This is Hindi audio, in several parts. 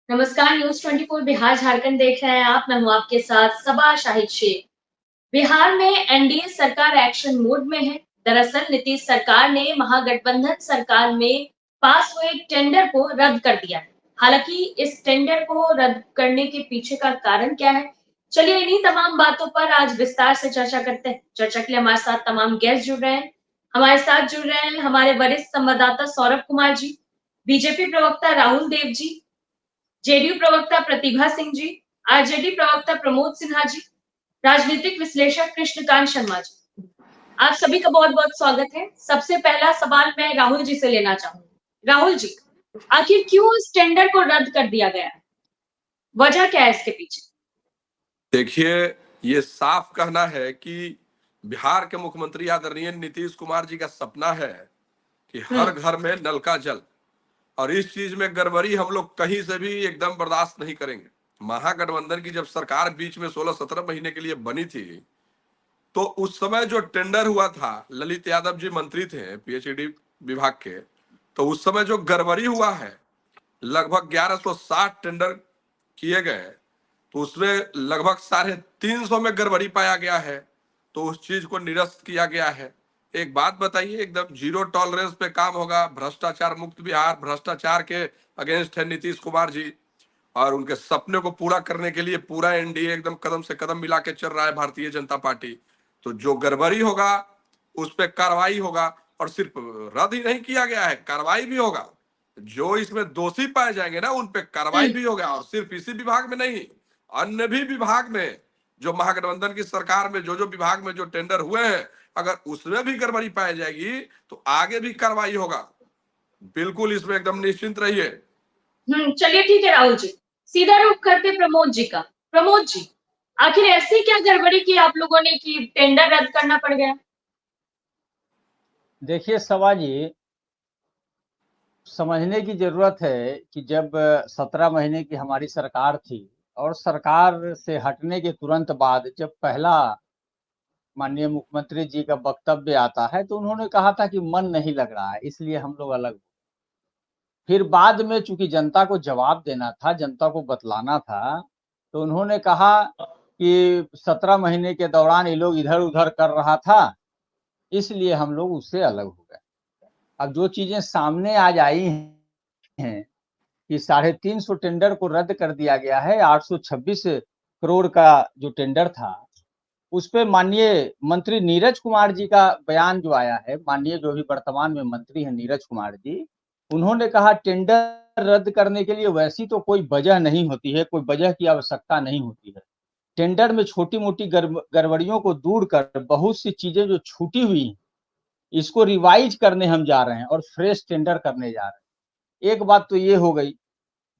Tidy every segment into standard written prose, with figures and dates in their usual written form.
नमस्कार। न्यूज 24 बिहार झारखंड देख रहे हैं आप। मैं हूं आपके साथ सबा शाहिद शेख। बिहार में एनडीए सरकार एक्शन मोड में है। दरअसल नीतीश सरकार ने महागठबंधन सरकार में पास हुए एक टेंडर को रद्द कर दिया है। हालांकि इस टेंडर को रद्द करने के पीछे का कारण क्या है, चलिए इन्हीं तमाम बातों पर आज विस्तार से चर्चा करते हैं। चर्चा के लिए हमारे साथ तमाम गेस्ट जुड़ रहे हैं। हमारे साथ जुड़ रहे हैं हमारे वरिष्ठ संवाददाता सौरभ कुमार जी, बीजेपी प्रवक्ता राहुल देव जी, जेडीयू प्रवक्ता प्रतिभा सिंह जी, आरजेडी प्रवक्ता प्रमोद सिन्हा जी, राजनीतिक विश्लेषक कृष्णकांत शर्मा जी। आप सभी का बहुत बहुत स्वागत है। सबसे पहला सवाल मैं राहुल जी से लेना चाहूंगी। राहुल जी, आखिर क्यों इस टेंडर को रद्द कर दिया गया है? वजह क्या है इसके पीछे? देखिए, ये साफ कहना है कि बिहार के मुख्यमंत्री आदरणीय नीतीश कुमार जी का सपना है कि हर घर में नल का जल, और इस चीज में गड़बड़ी हम लोग कहीं से भी एकदम बर्दाश्त नहीं करेंगे। महागठबंधन की जब सरकार बीच में 16-17 महीने के लिए बनी थी, तो उस समय जो टेंडर हुआ था, ललित यादव जी मंत्री थे पीएचईडी विभाग के, तो उस समय जो गड़बड़ी हुआ है, लगभग 1160 टेंडर किए गए, तो उसमें लगभग 350 में गड़बड़ी पाया गया है, तो उस चीज को निरस्त किया गया है। एक बात बताइए, एकदम जीरो टॉलरेंस पे काम होगा, भ्रष्टाचार मुक्त बिहार, भ्रष्टाचार के अगेंस्ट है नीतीश कुमार जी, और उनके सपने को पूरा करने के लिए पूरा एनडीए एकदम कदम से कदम मिला के चल रहा है, भारतीय जनता पार्टी। तो जो गड़बड़ी होगा उस पर कार्रवाई होगा, और सिर्फ रद्द ही नहीं किया गया है, कार्रवाई भी होगा। जो इसमें दोषी पाए जाएंगे ना, उन पे कार्रवाई भी होगा, और सिर्फ इसी विभाग में नहीं, अन्य भी विभाग में, जो महागठबंधन की सरकार में जो जो विभाग में जो टेंडर हुए हैं, अगर उसमें भी गड़बड़ी पाई जाएगी तो आगे भी कार्रवाई होगा। बिल्कुल इसमें एकदम निश्चिंत रहिए। चलिए ठीक है राहुल जी, सीधा रुख करते प्रमोद जी का। प्रमोद जी, आखिर ऐसी क्या गड़बड़ी की आप लोगों ने कि टेंडर रद्द करना पड़ गया? देखिए सबा जी, समझने की जरूरत है कि जब 17 महीने की हमारी सरकार थी और सरकार से हटने के तुरंत बाद जब पहला माननीय मुख्यमंत्री जी का वक्तव्य आता है, तो उन्होंने कहा था कि मन नहीं लग रहा है, इसलिए हम लोग अलग। फिर बाद में चूंकि जनता को जवाब देना था, जनता को बतलाना था, तो उन्होंने कहा कि 17 महीने के दौरान ये लोग इधर उधर कर रहा था, इसलिए हम लोग उससे अलग हो गए। अब जो चीजें सामने आज आई हैं कि 350 टेंडर को रद्द कर दिया गया है, 826 करोड़ का जो टेंडर था उस पे माननीय मंत्री नीरज कुमार जी का बयान जो आया है, माननीय जो भी वर्तमान में मंत्री हैं नीरज कुमार जी, उन्होंने कहा टेंडर रद्द करने के लिए वैसी तो कोई वजह नहीं होती है, कोई वजह की आवश्यकता नहीं होती है। टेंडर में छोटी मोटी गड़बड़ियों को दूर कर बहुत सी चीजें जो छूटी हुई हैं, इसको रिवाइज करने हम जा रहे हैं और फ्रेश टेंडर करने जा रहे हैं। एक बात तो ये हो गई।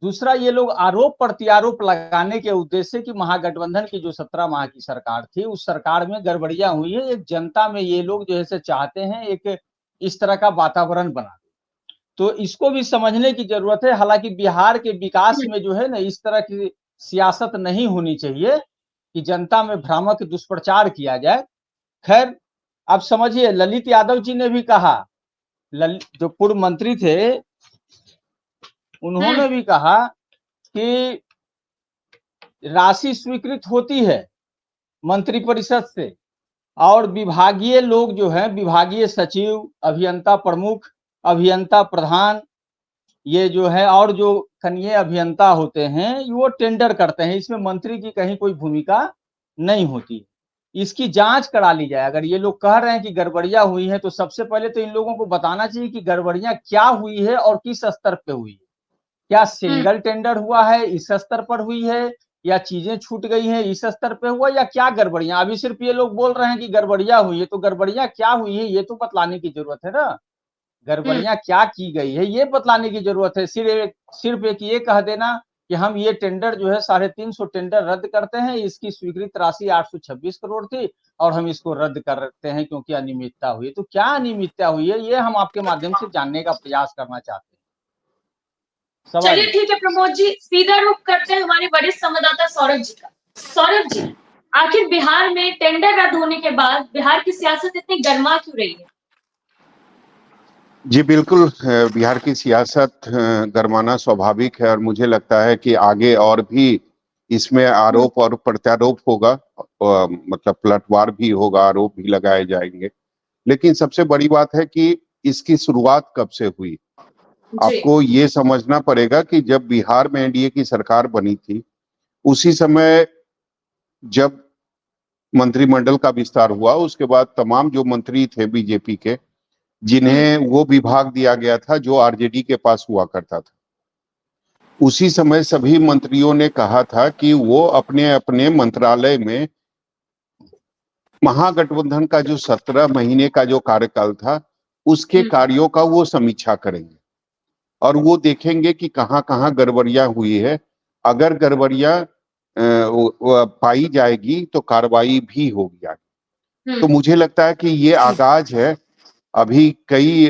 दूसरा, ये लोग आरोप प्रत्यारोप लगाने के उद्देश्य से कि महागठबंधन की जो 17 माह की सरकार थी, उस सरकार में गड़बड़ियां हुई है, एक जनता में ये लोग जो है चाहते हैं एक इस तरह का वातावरण बना। तो इसको भी समझने की जरूरत है। हालांकि बिहार के विकास में जो है ना, इस तरह की सियासत नहीं होनी चाहिए कि जनता में भ्रामक दुष्प्रचार किया जाए। खैर, आप समझिए, ललित यादव जी ने भी कहा, जो पूर्व मंत्री थे, उन्होंने भी कहा कि राशि स्वीकृत होती है मंत्रिपरिषद से, और विभागीय लोग जो हैं, विभागीय सचिव, अभियंता प्रमुख, अभियंता प्रधान, ये जो है, और जो कनीय अभियंता होते हैं, वो टेंडर करते हैं। इसमें मंत्री की कहीं कोई भूमिका नहीं होती। इसकी जांच करा ली जाए। अगर ये लोग कह रहे हैं कि गड़बड़ियां हुई हैं, तो सबसे पहले तो इन लोगों को बताना चाहिए कि गड़बड़ियां क्या हुई है और किस स्तर पे हुई है। क्या सिंगल टेंडर हुआ है, इस स्तर पर हुई है, या चीजें छूट गई हैं इस स्तर पे हुआ, या क्या गड़बड़ियां? अभी सिर्फ ये लोग बोल रहे हैं कि गड़बड़ियां हुई है, तो गड़बड़ियां क्या हुई है ये तो बतलाने की जरूरत है ना। गड़बड़ियां क्या की गई है ये बतलाने की जरूरत है। सिर्फ एक ये कह देना कि हम ये टेंडर जो है 350 टेंडर रद्द करते हैं, इसकी स्वीकृत राशि 826 करोड़ थी और हम इसको रद्द करते हैं क्योंकि अनियमितता हुई। तो क्या अनियमितता हुई है, ये हम आपके माध्यम से जानने का प्रयास करना चाहते हैं। चलिए ठीक है प्रमोद जी, सीधा रुख करते हैं हमारे वरिष्ठ संवाददाता सौरभ जी का। सौरभ जी, आखिर बिहार में टेंडर रद्द होने के बाद बिहार की सियासत इतनी गर्मा क्यों रही है? जी बिल्कुल, बिहार की सियासत गरमाना स्वाभाविक है और मुझे लगता है कि आगे और भी इसमें आरोप और प्रत्यारोप होगा, मतलब पलटवार भी होगा, आरोप भी लगाए जाएंगे। लेकिन सबसे बड़ी बात है कि इसकी शुरुआत कब से हुई। जी आपको ये समझना पड़ेगा कि जब बिहार में एनडीए की सरकार बनी थी, उसी समय जब मंत्रिमंडल का विस्तार हुआ, उसके बाद तमाम जो मंत्री थे बीजेपी के, जिन्हें वो विभाग दिया गया था जो आरजेडी के पास हुआ करता था, उसी समय सभी मंत्रियों ने कहा था कि वो अपने अपने मंत्रालय में महागठबंधन का जो 17 महीने का जो कार्यकाल था, उसके कार्यों का वो समीक्षा करेंगे और वो देखेंगे कि कहाँ कहाँ गड़बड़ियां हुई है। अगर गड़बड़ियां पाई जाएगी तो कार्रवाई भी होगी आगे। तो मुझे लगता है कि ये आगाज है। अभी कई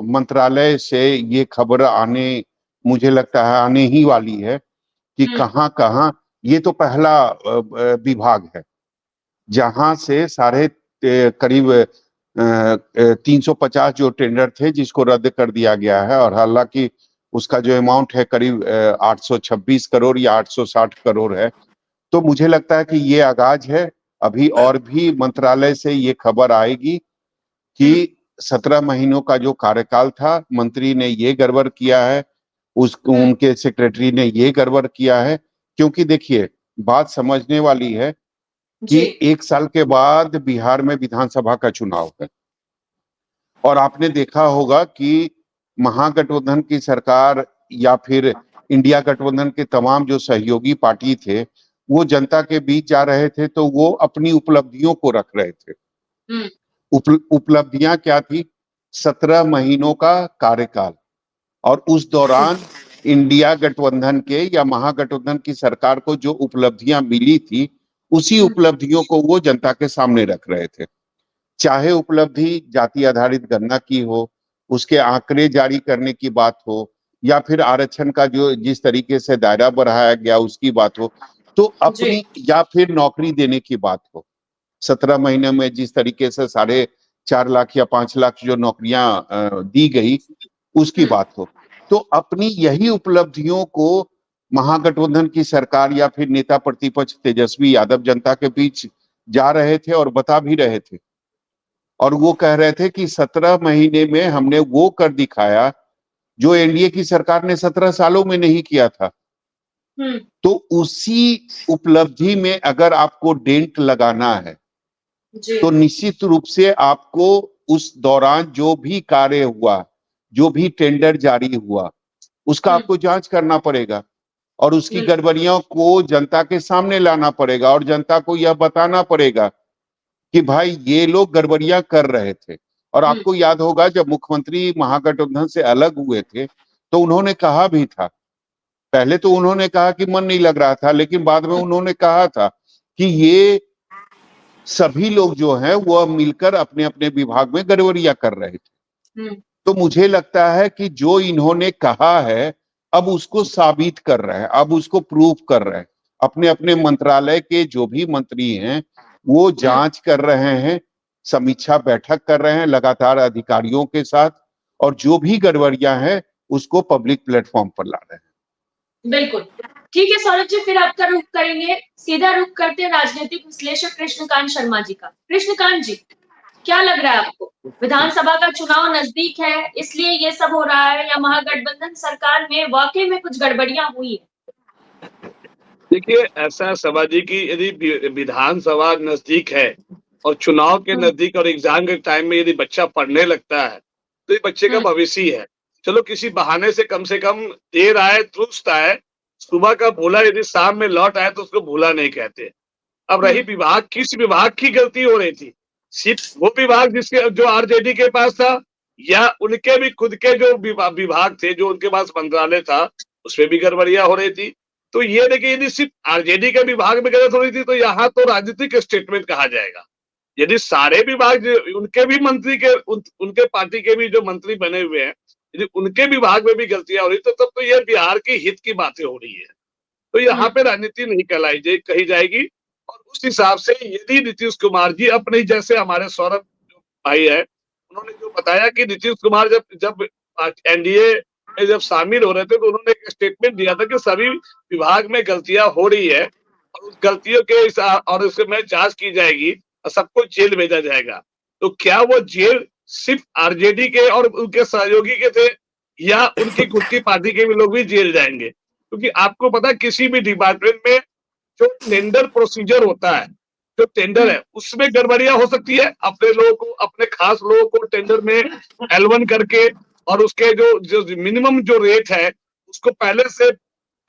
मंत्रालय से ये खबर आने, मुझे लगता है आने ही वाली है कि कहाँ कहाँ। ये तो पहला विभाग है जहां से करीब 350 जो टेंडर थे जिसको रद्द कर दिया गया है, और हालांकि उसका जो अमाउंट है करीब 826 करोड़ या 860 करोड़ है। तो मुझे लगता है कि ये आगाज है। अभी और भी मंत्रालय से ये खबर आएगी कि 17 महीनों का जो कार्यकाल था, मंत्री ने ये गड़बड़ किया है, उनके सेक्रेटरी ने ये गड़बड़ किया है। क्योंकि देखिए, बात समझने वाली है कि 1 साल के बाद बिहार में विधानसभा का चुनाव है और आपने देखा होगा कि महागठबंधन की सरकार या फिर इंडिया गठबंधन के तमाम जो सहयोगी पार्टी थे, वो जनता के बीच जा रहे थे तो वो अपनी उपलब्धियों को रख रहे थे। उपलब्धियां क्या थी? 17 महीनों का कार्यकाल, और उस दौरान इंडिया गठबंधन के या महागठबंधन की सरकार को जो उपलब्धियां मिली थी, उसी उपलब्धियों को वो जनता के सामने रख रहे थे। चाहे उपलब्धि जाति आधारित गणना की हो, उसके आंकड़े जारी करने की बात हो, या फिर आरक्षण का जो जिस तरीके से दायरा बढ़ाया गया उसकी बात हो, तो अपनी, या फिर नौकरी देने की बात हो। 17 महीने में जिस तरीके से 4.5 लाख या 5 लाख जो नौकरियां दी गई, उसकी बात हो। तो अपनी यही उपलब्धियों को महागठबंधन की सरकार या फिर नेता प्रतिपक्ष तेजस्वी यादव जनता के बीच जा रहे थे और बता भी रहे थे, और वो कह रहे थे कि 17 महीने में हमने वो कर दिखाया जो एनडीए की सरकार ने 17 सालों में नहीं किया था। तो उसी उपलब्धि में अगर आपको डेंट लगाना है तो निश्चित रूप से आपको उस दौरान जो भी कार्य हुआ, जो भी टेंडर जारी हुआ, उसका आपको जांच करना पड़ेगा और उसकी गड़बड़ियों को जनता के सामने लाना पड़ेगा और जनता को यह बताना पड़ेगा कि भाई ये लोग गड़बड़ियां कर रहे थे। और आपको याद होगा जब मुख्यमंत्री महागठबंधन से अलग हुए थे तो उन्होंने कहा भी था, पहले तो उन्होंने कहा कि मन नहीं लग रहा था, लेकिन बाद में उन्होंने कहा था कि ये सभी लोग जो हैं वो मिलकर अपने अपने विभाग में गड़बड़ियां कर रहे थे। तो मुझे लगता है कि जो इन्होंने कहा है अब उसको साबित कर रहे हैं, अब उसको प्रूव कर रहे हैं। अपने अपने मंत्रालय के जो भी मंत्री हैं वो जांच कर रहे हैं, समीक्षा बैठक कर रहे हैं लगातार अधिकारियों के साथ, और जो भी गड़बड़ियां हैं उसको पब्लिक प्लेटफॉर्म पर ला रहे हैं। बिल्कुल। ठीक है सौरभ जी, फिर आपका रुख करेंगे, सीधा रुख करते हैं राजनीतिक विश्लेषक कृष्णकांत शर्मा जी का। कृष्णकांत जी, क्या लग रहा है आपको? विधानसभा का चुनाव नजदीक है इसलिए ये सब हो रहा है, या महागठबंधन सरकार में वाकई में कुछ गड़बड़ियां हुई है? देखिए, ऐसा सभा जी की यदि विधानसभा नजदीक है और चुनाव के नजदीक और एग्जाम के टाइम में यदि बच्चा पढ़ने लगता है तो ये बच्चे का भविष्य ही है। चलो किसी बहाने से कम देर आए दुरुस्त आए, सुबह का भूला यदि शाम में लौट आए तो उसको भूला नहीं कहते। अब रही विभाग, किस विभाग की गलती हो रही थी? सिर्फ वो विभाग जिसके जो आरजेडी के पास था, या उनके भी खुद के जो विभाग थे, जो उनके पास मंत्रालय था, उसमें भी गड़बड़ियां हो रही थी? तो ये देखिए, यदि सिर्फ आरजेडी के विभाग में गलत हो रही थी तो यहाँ तो राजनीतिक स्टेटमेंट कहा जाएगा। यदि सारे विभाग उनके भी मंत्री के उनके पार्टी के भी जो मंत्री बने हुए हैं, यदि उनके विभाग में भी गलतियां हो रही तो तब तो यह बिहार के हित की बातें हो रही है। तो यहाँ पे राजनीति नहीं कही जाएगी। और उस हिसाब से यदि नीतीश कुमार जी अपने जैसे हमारे सौरभ भाई है, उन्होंने जो बताया कि नीतीश कुमार जब एनडीए में जब शामिल हो रहे थे तो उन्होंने एक स्टेटमेंट दिया था कि सभी विभाग में गलतियां हो रही है और उस गलतियों के और उसके में जांच की जाएगी और सबको जेल भेजा जाएगा। तो क्या वो जेल सिर्फ आरजेडी के और उनके सहयोगी के थे या उनकी खुद की पार्टी के भी लोग भी जेल जाएंगे? क्योंकि आपको पता है किसी भी डिपार्टमेंट में जो टेंडर प्रोसीजर होता है, जो टेंडर है उसमें गड़बड़ियां हो सकती है। अपने लोगों को, अपने खास लोगों को टेंडर में L1 करके और उसके जो मिनिमम जो रेट है उसको पहले से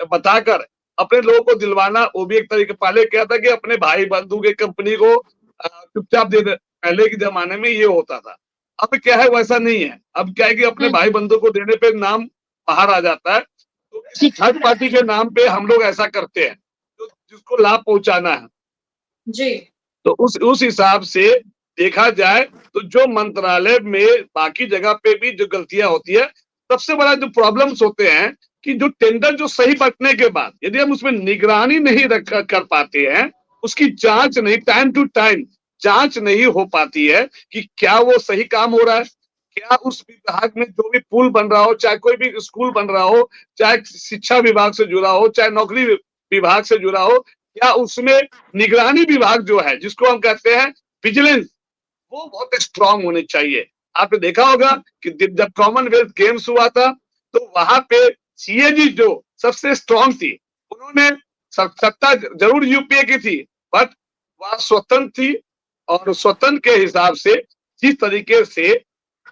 बताकर अपने लोगों को दिलवाना, वो भी एक तरीके। पहले क्या था कि अपने भाई बंधु के कंपनी को चुपचाप दे दे, पहले के जमाने में ये होता था। अब क्या है, वैसा नहीं है। अब क्या है कि अपने भाई बंधु को देने पे नाम बाहर आ जाता है, तो किसी थर्ड पार्टी के नाम पे हम लोग ऐसा करते हैं जिसको लाभ पहुंचाना है जी। तो उस हिसाब से देखा जाए तो जो मंत्रालय में बाकी जगह पे भी जो गलतियां होती है, सबसे बड़ा जो प्रॉब्लम्स होते हैं कि जो टेंडर जो सही बंटने के बाद यदि हम उसमें निगरानी नहीं कर पाते हैं, उसकी जांच नहीं, टाइम टू टाइम जांच नहीं हो पाती है कि क्या वो सही काम हो रहा है, क्या उस विभाग में जो भी पुल बन रहा हो, चाहे कोई भी स्कूल बन रहा हो, चाहे शिक्षा विभाग से जुड़ा हो, चाहे नौकरी विभाग से जुड़ा हो, क्या उसमें निगरानी विभाग जो है जिसको हम कहते हैं विजिलेंस, वो बहुत स्ट्रांग होने चाहिए। आपने देखा होगा कि जब कॉमनवेल्थ गेम्स हुआ था तो वहां पे सीएजी जो सबसे स्ट्रांग थी, उन्होंने सत्ता जरूर यूपीए की थी बट वह स्वतंत्र थी और स्वतंत्र के हिसाब से जिस तरीके से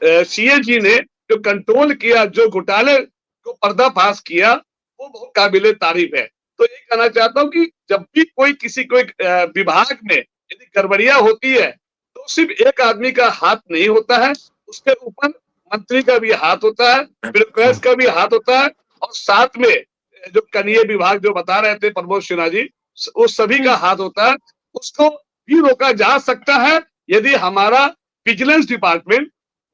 सीएजी ने जो कंट्रोल किया, जो घोटाले को पर्दाफाश किया, वो बहुत काबिले तारीफ है। तो ये कहना चाहता हूँ कि जब भी कोई किसी को विभाग में यदि गड़बड़ियां होती है तो सिर्फ एक आदमी का हाथ नहीं होता है, उसके ऊपर मंत्री का भी हाथ होता है, ब्यूरोक्रेट्स का भी हाथ होता है और साथ में जो कनीय विभाग जो बता रहे थे प्रमोद सिन्हा जी, उस सभी का हाथ होता है। उसको भी रोका जा सकता है यदि हमारा विजिलेंस डिपार्टमेंट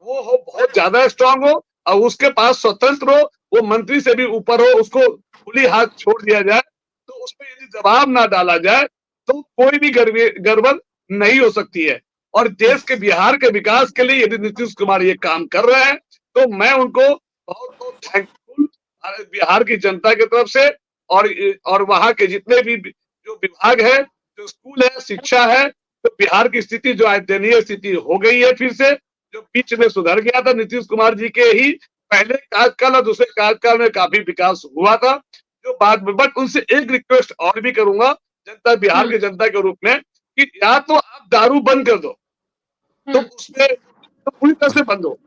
वो हो, बहुत ज्यादा स्ट्रांग हो और उसके पास स्वतंत्र हो, वो मंत्री से भी ऊपर हो, उसको खुली हाथ छोड़ दिया जाए, तो उसमें यदि दबाव ना डाला जाए तो कोई भी गड़बड़ नहीं हो सकती है। और देश के, बिहार के विकास के लिए यदि नीतीश कुमार ये काम कर रहे हैं तो मैं उनको बहुत बहुत थैंकफुल बिहार की जनता की तरफ से और वहां के जितने भी जो विभाग है, जो स्कूल है, शिक्षा है, तो बिहार की स्थिति जो दयनीय स्थिति हो गई है फिर से, जो बीच में सुधर गया था नीतीश कुमार जी के ही पहले कार्यकाल और दूसरे कार्यकाल में काफी विकास हुआ था जो बाद में। बट उनसे एक रिक्वेस्ट और भी करूंगा जनता, बिहार की जनता के रूप में, कि या तो आप दारू बंद कर दो, तो उसमें तो पूरी तरह से बंद हो,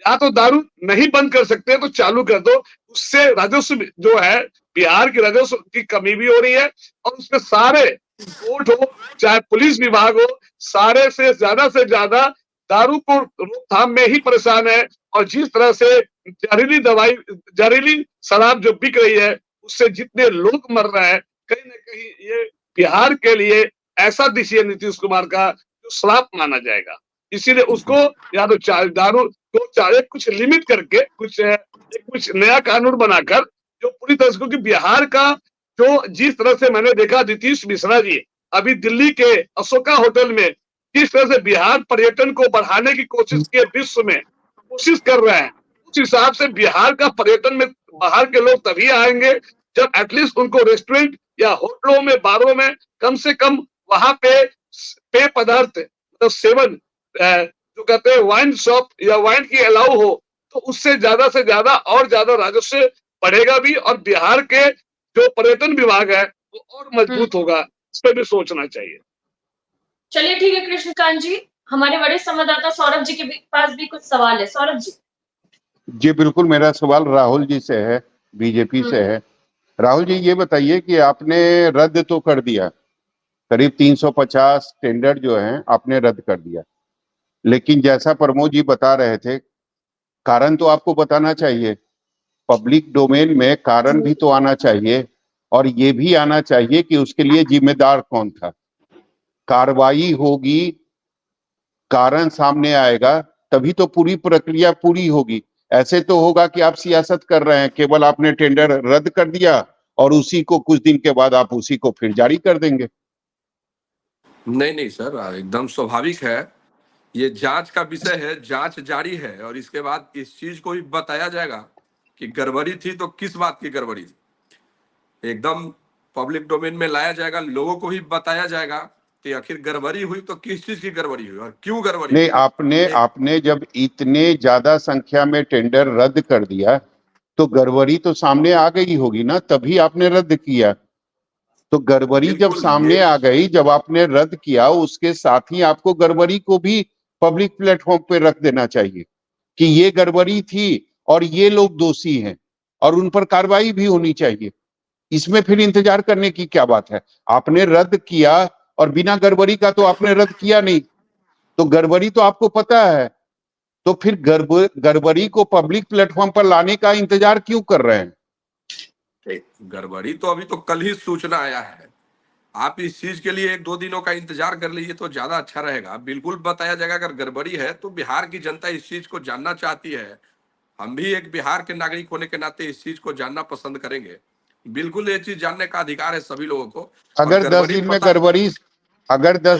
या तो दारू नहीं बंद कर सकते तो चालू कर दो। उससे राजस्व जो है, बिहार की राजस्व की कमी भी हो रही है और उसमें सारे कोर्ट हो चाहे पुलिस विभाग हो, सारे से ज्यादा दारू को रोकथाम में ही परेशान है। और जिस तरह से जहरीली दवाई, जहरीली शराब जो बिक रही है, उससे जितने लोग मर रहे हैं, कहीं ना कहीं ये बिहार के लिए ऐसा डिसीजन नीतीश कुमार का जो श्राप माना जाएगा। इसीलिए उसको या तो दारू को चाहे कुछ लिमिट करके कुछ नया कानून बनाकर जो पूरी तरह से, क्योंकि बिहार का जो जिस तरह से मैंने देखा, नीतीश मिश्रा जी अभी दिल्ली के अशोका होटल में जिस तरह से बिहार पर्यटन को बढ़ाने की कोशिश की, विश्व में कोशिश कर रहे हैं, उस हिसाब से बिहार का पर्यटन में बाहर के लोग तभी आएंगे जब एटलीस्ट उनको रेस्टोरेंट या होटलों में, बारों में कम से कम वहां पे पेय पदार्थ मतलब सेवन जो कहते हैं वाइन शॉप या वाइन की अलाउ हो, तो उससे ज्यादा और ज्यादा राजस्व बढ़ेगा भी और बिहार के जो पर्यटन विभाग है वो और मजबूत होगा। इस पर भी सोचना चाहिए। चलिए ठीक है कृष्णकांत जी, हमारे बड़े संवाददाता सौरभ जी के पास भी कुछ सवाल है। सौरभ जी। जी बिल्कुल, मेरा सवाल राहुल जी से है, बीजेपी से है। राहुल जी, ये बताइए कि आपने रद्द तो कर दिया, करीब 350 टेंडर जो हैं आपने रद्द कर दिया, लेकिन जैसा प्रमोद जी बता रहे थे, कारण तो आपको बताना चाहिए। पब्लिक डोमेन में कारण भी तो आना चाहिए और ये भी आना चाहिए कि उसके लिए जिम्मेदार कौन था। कार्रवाई होगी, कारण सामने आएगा, तभी तो पूरी प्रक्रिया पूरी होगी। ऐसे तो होगा कि आप सियासत कर रहे हैं, केवल आपने टेंडर रद्द कर दिया और उसी को कुछ दिन के बाद आप उसी को फिर जारी कर देंगे। नहीं सर, एकदम स्वाभाविक है ये जांच का विषय है, जांच जारी है और इसके बाद इस चीज को भी बताया जाएगा कि गड़बड़ी थी तो किस बात की गड़बड़ी थी, एकदम पब्लिक डोमेन में लाया जाएगा, लोगों को भी बताया जाएगा कि आखिर गड़बड़ी हुई तो किस चीज की गड़बड़ी हुई और क्यों गड़बड़ी नहीं, हुई। आपने जब इतने ज्यादा संख्या में टेंडर रद्द कर दिया तो गड़बड़ी तो सामने आ गई होगी ना, तभी आपने रद्द किया। तो गड़बड़ी जब बिल्कुल सामने आ गई, जब आपने रद्द किया, उसके साथ ही आपको गड़बड़ी को भी पब्लिक प्लेटफॉर्म पे रख देना चाहिए कि ये गड़बड़ी थी और ये लोग दोषी हैं और उन पर कार्रवाई भी होनी चाहिए। इसमें फिर इंतजार करने की क्या बात है? आपने रद्द किया और बिना गड़बड़ी का तो आपने रद्द किया नहीं, तो गड़बड़ी तो आपको पता है, तो फिर गड़बड़ी को पब्लिक प्लेटफॉर्म पर लाने का इंतजार क्यों कर रहे हैं? गड़बड़ी तो अभी तो कल ही सूचना आया है, आप इस चीज के लिए 1-2 दिनों का इंतजार कर लीजिए तो ज्यादा अच्छा रहेगा। बिल्कुल बताया जाएगा, अगर गड़बड़ी है तो बिहार की जनता इस चीज को जानना चाहती है, हम भी एक बिहार के नागरिक होने के नाते इस चीज को जानना पसंद करेंगे। बिल्कुल ये चीज जानने का अधिकार है सभी लोगों को। अगर 10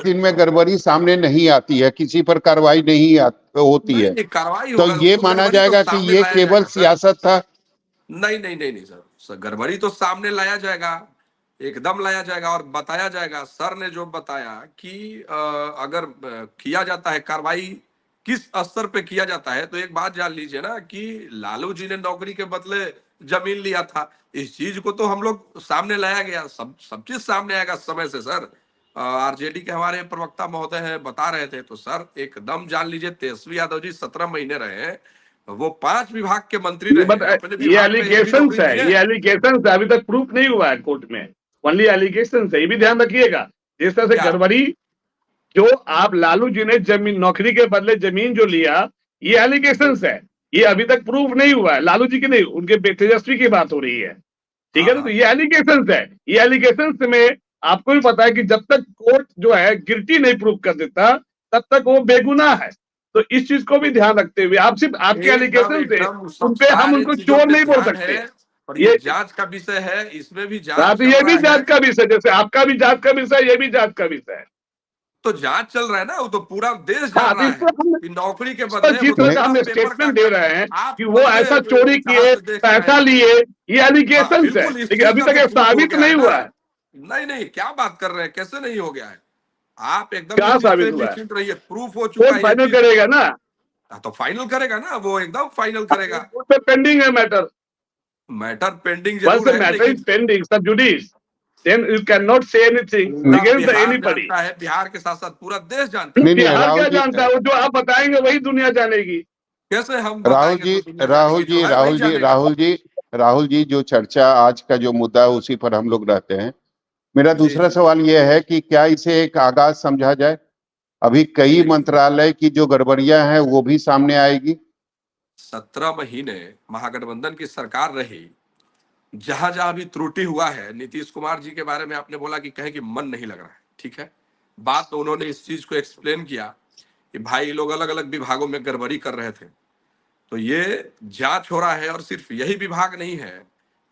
दिन में गड़बड़ी सामने नहीं आती है, किसी पर कार्रवाई नहीं होती है, नहीं कार्रवाई तो होगा ये तो माना गड़बड़ी तो जाएगा कि सामने ये लाया केवल जाएगा सर। सियासत था? नहीं सर, गड़बड़ी तो सामने लाया जाएगा, एकदम लाया जाएगा और बताया जाएगा। सर ने जो बताया कि अगर किया जाता है कार्रवाई किस स्तर पे किया जाता है, तो एक बात जान लीजिए ना कि लालू जी ने नौकरी के बदले जमीन लिया था, इस चीज को तो हम लोग सामने लाया गया, सब चीज सामने आएगा समय से सर। आरजेडी के हमारे प्रवक्ता महोदय हैं, बता रहे थे, तो सर एकदम जान लीजिए तेजस्वी यादव जी 17 महीने रहे हैं, वो 5 विभाग के मंत्री ये रहे, अपने ये विभाग में एक भी एलिगेशंस नौकरी है, किए। ये एलिगेशंस है, अभी तक प्रूफ नहीं हुआ है कोर्ट में, ओनली एलिगेशंस है, ये भी ध्यान रखिएगा। जिस तरह से क्या गड़बड़ी, जो आप लालू जी ने जमीन नौकरी के बदले जमीन जो लिया, ये एलिगेशंस है, ये अभी तक प्रूफ नहीं हुआ है, लालू जी की नहीं, उनके तेजस्वी की बात हो रही है, ठीक है ना। तो ये एलिगेशंस है, ये एलिगेशंस में आपको भी पता है कि जब तक कोर्ट जो है गिल्टी नहीं प्रूव कर देता तब तक वो बेगुनाह है। तो इस चीज को भी ध्यान रखते हुए आप सिर्फ आपके एकदम एलिगेशन से एकदम सब उनपे हम सारे उनको चीजों चोर पे नहीं बोल ध्यान सकते। है और ये ये जांच का विषय है, इसमें भी जांच साथ चल ये भी रहा है। जांच का विषय, जैसे आपका भी जांच का विषय, ये भी जांच का विषय है। तो जांच चल रहा है ना, वो तो पूरा देश हाँ, जान तो रहा इसको है हम कि नौकरी के पर बदले वो जिस तरह का 17 हम पेपर स्टेटमेंट दे काटा। रहे हैं आप कि वो खुद ऐसा से चोरी जहाँ किए, से देख रहे पैसा हैं। लिए, ये हाँ एलिगेशंस है, बिल्कुल, इस लेकिन चीज अभी का तक तो ये प्रूफ हो साबित गया नहीं है ना। हुआ है। नहीं क्या बात कर रहे हैं, कैसे नहीं हो गया है? आप एकदम क्या इस चीज पे साबित हुआ है? निश्चिंत रहिए, प्रूफ हो चुका कोर्ट है ये फाइनल चीज। करेगा ना, हाँ, तो फाइनल करेगा ना, वो एकदम फाइनल करेगा। कोर्ट पे पेंडिंग है मैटर। मैटर पेंडिंग Once जरूर the है, matter लेकिन is pending sub judice, then you cannot say anything पूरा against बिहार anybody. जानता है, बिहार के साथ साथ पूरा देश जानता है। नहीं बिहार क्या राहुल जी, जानता है, वो जो आप बताएंगे वही दुनिया जानेगी। कैसे हम राहुल बताएंगे जी तो दुनिया राहुल जानेगी, जो जी है वही राहुल जी जानेगा। राहुल जी राहुल जी, जो चर्चा आज का जो मुद्दा है उसी पर हम लोग रहते हैं। मेरा जी दूसरा जी सवाल यह है कि क्या इसे एक आगाज समझा जाए? अभी कई देखिए, मंत्रालय की जो गड़बड़ियां हैं वो भी सामने आएगी। 17 महीने महागठबंधन की सरकार रही, जहां जहां भी त्रुटि हुआ है, नीतीश कुमार जी के बारे में आपने बोला कि कहें कि मन नहीं लग रहा है, ठीक है, बात तो उन्होंने इस चीज को एक्सप्लेन किया कि भाई ये लोग अलग अलग विभागों में गड़बड़ी कर रहे थे, तो ये जांच हो रहा है। और सिर्फ यही विभाग नहीं है,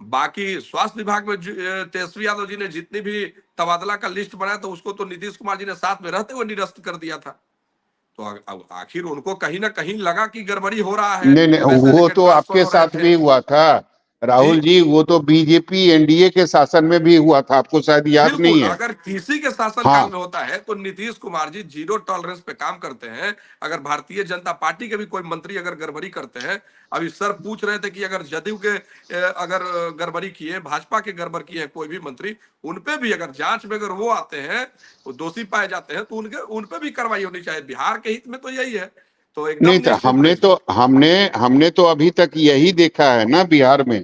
बाकी स्वास्थ्य विभाग में तेजस्वी यादव जी ने जितनी भी तबादला का लिस्ट बनाया तो उसको तो नीतीश कुमार जी ने साथ में रहते हुए निरस्त कर दिया था। तो अब आखिर उनको कहीं ना कहीं लगा कि गड़बड़ी हो रहा है, नहीं, पैसे वो लेके तो ट्रांसफर आपके हो रहे साथ थे। भी हुआ था जी राहुल जी, वो तो बीजेपी एनडीए के शासन में भी हुआ था, आपको शायद याद बिल्कुल, नहीं है। अगर किसी के शासन काल हाँ, में होता है तो नीतीश कुमार जी जीरो टॉलरेंस पे काम करते हैं। अगर भारतीय जनता पार्टी के भी कोई मंत्री अगर गड़बड़ी करते हैं, अभी सर पूछ रहे थे कि अगर जदयू के अगर गड़बड़ी किए, भाजपा के गड़बड़ किए हैं कोई भी मंत्री, उनपे भी अगर जांच में अगर वो आते हैं, वो दोषी पाए जाते हैं, तो उनपे भी कार्रवाई होनी चाहिए। बिहार के हित में तो यही है, तो नहीं एकदम तो निश्चिंत रहिए। हमने तो अभी तक यही देखा है ना बिहार में।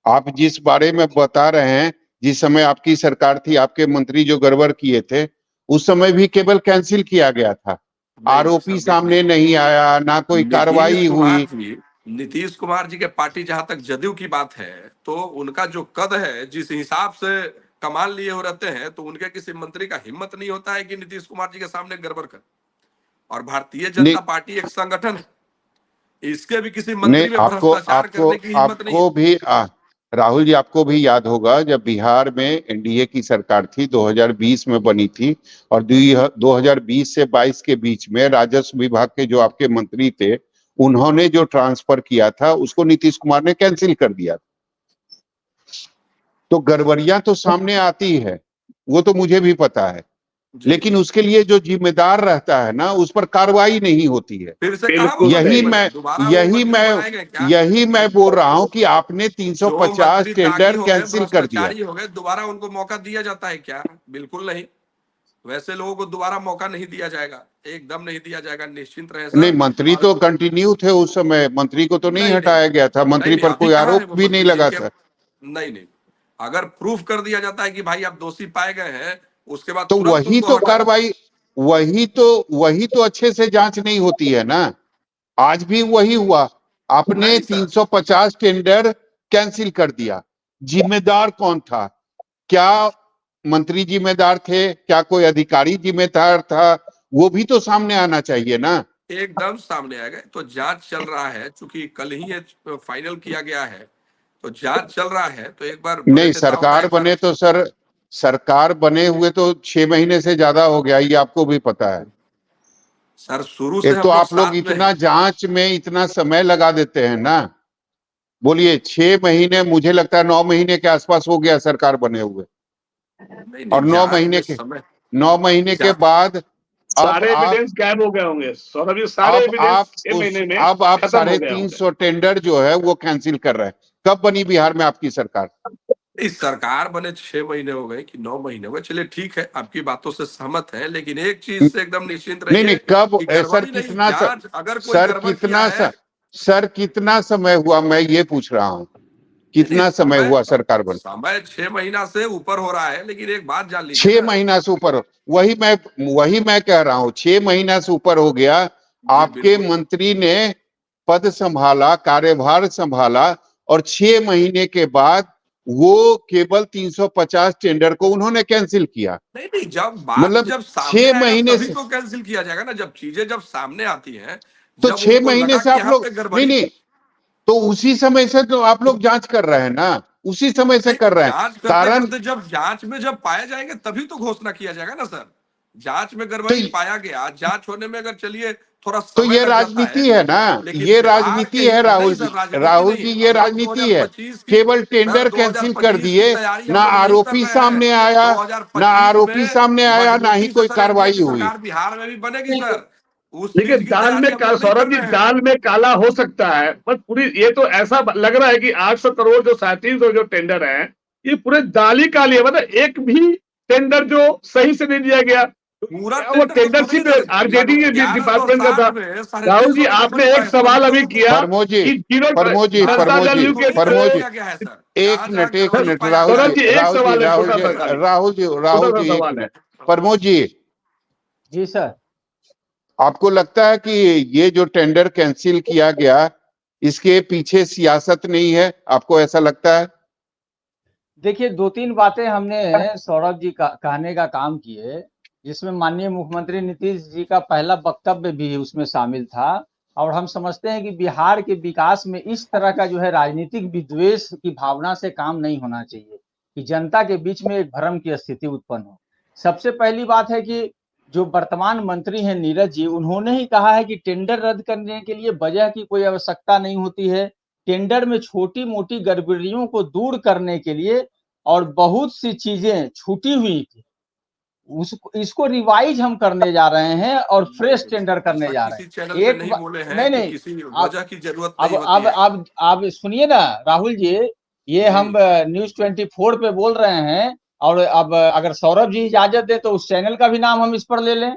आप जिस बारे में बता रहे हैं, जिस समय आपकी सरकार थी, आपके मंत्री जो गड़बड़ किए थे, उस समय भी केवल कैंसिल किया गया था, नहीं आरोपी सर देखिए, सामने नहीं आया, ना कोई कार्रवाई हुई। नीतीश कुमार जी के पार्टी जहां तक जदयू की बात है, तो उनका जो कद है, जिस हिसाब से कमान लिए हो रहते हैं, तो उनके किसी मंत्री का हिम्मत नहीं होता है कि नीतीश कुमार जी के सामने गड़बड़ कर। और भारतीय नहीं जनता पार्टी एक संगठन है, इसके भी किसी नहीं मंत्री में आपको भ्रष्टाचार आपको करने की हिम्मत नहीं है। आपको भी राहुल जी, आपको भी याद होगा जब बिहार में एनडीए की सरकार थी, 2020 में बनी थी, और 2020 से 22 के बीच में राजस्व विभाग के जो आपके मंत्री थे, उन्होंने जो ट्रांसफर किया था उसको नीतीश कुमार ने कैंसिल कर दिया। तो गड़बड़ियां तो सामने आती है, वो तो मुझे भी पता है, जी। लेकिन उसके लिए जो जिम्मेदार रहता है ना, उस पर कार्रवाई नहीं होती है। फिर से कहा बिल्कुल वो यही मंत्री मैं बने, दोबारा वो मंत्री बनाएंगे क्या? यही मैं बोल रहा हूं कि आपने जो 350 मंत्री दागी टेंडर हो गए, कैंसिल कर दिया। भ्रष्टाचारी हो गए, दोबारा उनको मौका दिया जाता है क्या? बिल्कुल नहीं। वैसे लोगों को दोबारा मौका नहीं दिया जाएगा, एकदम नहीं दिया जाएगा, निश्चिंत रहे नहीं, सर। मंत्री और तो कंटिन्यू थे उस समय, मंत्री को तो नहीं नहीं हटाया गया था, नहीं मंत्री नहीं, पर अभी कोई कहाँ है आरोप वो भी नहीं मंत्री लगा इनके? था। नहीं नहीं, अगर प्रूफ कर दिया जाता है कि भाई आप दोषी पाए गए हैं, उसके बाद तो तुरंत वही उनको तो हटा। कार्रवाई, वही तो अच्छे से जांच नहीं होती है ना। आज भी वही हुआ, आपने नहीं सर, 350 टेंडर कैंसिल कर दिया। जिम्मेदार कौन था? क्या मंत्री जिम्मेदार थे? क्या कोई अधिकारी जिम्मेदार था? वो भी तो सामने आना चाहिए ना। एकदम सामने आएगा। तो जांच चल रहा है, चूंकि कल ही ये फाइनल किया गया है, तो जांच चल रहा है। तो एक बार बड़े नहीं, नेताओं का सरकार एक बार, बने तो सर, सरकार बने हुए तो 6 महीने से ज्यादा हो गया, ये आपको भी पता है। सर शुरू से एक तो हम लोग आप लोग साथ में इतना हैं। जांच में इतना समय लगा देते हैं ना। बोलिए, 6 महीने, मुझे लगता है 9 महीने के आसपास हो गया सरकार बने हुए। नहीं और नहीं, जांच में समय 9 महीने के जा, बाद अब सारे आप एविडेंस गायब हो गए होंगे सौरभ जी, सारे एविडेंस 6 महीने में अब आप खत्म हो गए होंगे। 350 टेंडर जो है वो कैंसिल कर रहे हैं। कब बनी बिहार में आपकी सरकार? इस सरकार बने 6 महीने हो गए कि 9 महीने हो गए, चलिए ठीक है, आपकी बातों से सहमत है, लेकिन एक चीज से एकदम निश्चिंत नहीं नहीं, रहिए कब कि सर गड़बड़ी नहीं। कितना जांच अगर कोई सर गड़बड़ किया कितना है, सर कितना समय हुआ, मैं ये पूछ रहा हूँ, नहीं नहीं, कितना समय समय हुआ सरकार बन? समय 6 महीना से ऊपर हो रहा है, लेकिन एक बात जान लीजिए 6 ना। महीना से ऊपर वही मैं कह रहा हूँ, 6 महीना से ऊपर हो गया। जी आपके बिल्कुल। मंत्री ने पद संभाला, कार्यभार संभाला, और 6 महीने के बाद वो केवल 350 टेंडर को उन्होंने कैंसिल किया। नहीं नहीं, जब बात मतलब जब सामने 6 आएगा महीने तभी से, तो कैंसिल किया जाएगा ना, जब चीजें जब सामने आती हैं, तो जब 6 उनको महीने लगा से कि आप यहाँ लोग, पे नहीं गड़बड़ी। नहीं, तो उसी समय से तो आप लोग जांच कर रहे हैं ना, उसी समय से नहीं कर नहीं, रहे हैं। जांच करते कारण करते जब जांच में जब पाया जाएंगे तभी तो घोषणा किया जाएगा ना सर। जांच में तो गड़बड़ी पाया गया, जांच होने में अगर चलिए थोड़ा तो समय ये लग जाता है, राजनीति है ना, लेकिन ये बिहार के राजनीति है हित में, नहीं राहुल सर जी, राजनीति राहुल नहीं, जी, ये हम लोग राजनीति है। 2025 की, केवल सर टेंडर कैंसिल कर 2025 की दिए, तैयारी ना हम लोग नहीं कर आरोपी रहे हैं। सामने आया, ना 2025 आरोपी में सामने आया, ना ही मजबूती से कोई सर एनडीए कार्रवाई की हुई। सरकार बिहार में भी बनेगी बिल्कुल। सर। उस देखिए, चीज की तैयारी हम लोग नहीं कर सौरभ जी, रहे हैं। दाल में काला हो सकता है, पर पूरी ये तो ऐसा लग रहा है कि 800 करोड़ जो 3700 जो टेंडर है, ये पूरे दाल ही काली है। मतलब एक भी टेंडर जो सही से नहीं दिया गया। पूरा क्या वो टेंडर तो टेंडर थोड़ा ही सिर्फ सर, आरजेडी के 1160 डिपार्टमेंट का था? में राहुल 350 जी, में तो आपने बन एक पाए, तो सवाल अभी बताओ तो। किया प्रमोद जी, कि जीरो जनता जनता दल दल यू थोड़ी के कैंसिल प्रमोद जी, किया गया है सर। एक जहां जहां मिनट, एक गड़बड़ी मिनट, पाया गया सौरभ जी, है। एक सवाल है, राहुल छोटा जी, सा खाली, छोटा राहुल सा जी, एक सवाल है। मिनट। प्रमोद जी, जी सर। आपको लगता है कि ये जो टेंडर कैंसिल किया गया, इसके पीछे सियासत नहीं है? आपको ऐसा लगता है? देखिए, 2-3 बातें हमने सौरभ जी का कहने का काम किए, जिसमें माननीय मुख्यमंत्री नीतीश जी का पहला वक्तव्य भी उसमें शामिल था। और हम समझते हैं कि बिहार के विकास में इस तरह का जो है राजनीतिक विद्वेष की भावना से काम नहीं होना चाहिए कि जनता के बीच में एक भ्रम की स्थिति उत्पन्न हो। सबसे पहली बात है कि जो वर्तमान मंत्री हैं नीरज जी, उन्होंने ही कहा है कि टेंडर रद्द करने के लिए वजह की कोई आवश्यकता नहीं होती है। टेंडर में छोटी मोटी गड़बड़ियों को दूर करने के लिए और बहुत सी चीजें छूटी हुई थी, उसको इसको रिवाइज हम करने जा रहे हैं और नहीं फ्रेश नहीं टेंडर सर, करने ऐसा जा रहे किसी चैनल हैं। पे एक नहीं बोले हैं नहीं कि नहीं, किसी अब वजह की जरूरत अब नहीं होती अब है। अब अब सुनिए ना राहुल जी, ये जी हम न्यूज 24 पे बोल रहे हैं, और अब अगर सौरभ जी इजाजत दे तो उस चैनल का भी नाम हम इस पर ले लें।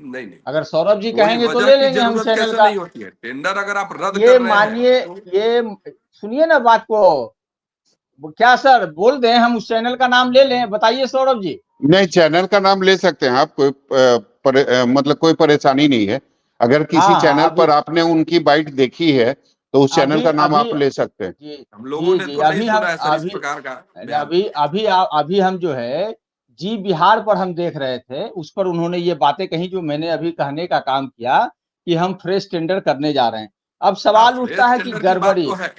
नहीं नहीं, अगर सौरभ जी कोई कहेंगे तो वजह ले की लेंगे हम जरूरत चैनल कैसे का। नहीं होती है? टेंडर अगर आप रद्द ये कर रहे हैं मानिए, तो ये सुनिए ना बात को, क्या सर बोल दें हम उस चैनल का नाम ले लें? बताइए सौरभ जी। नहीं, चैनल का नाम ले सकते हैं आप, कोई मतलब कोई परेशानी नहीं है। अगर किसी हाँ हाँ, चैनल अभी पर आपने उनकी बाइट देखी है तो उस चैनल अभी का नाम अभी आप ले सकते हैं। जी हम लोगों जी ने जी, तो नहीं अभी हम सुना है सर इस अभी प्रकार का बयान। अभी अभी अभी हम जो है जी बिहार पर हम देख रहे थे, उस पर उन्होंने ये बातें कही जो मैंने अभी कहने का काम किया कि हम फ्रेश टेंडर करने जा रहे हैं। अब हाँ, सवाल उठता फ्रेश है कि टेंडर की बात गड़बड़ी, तो है।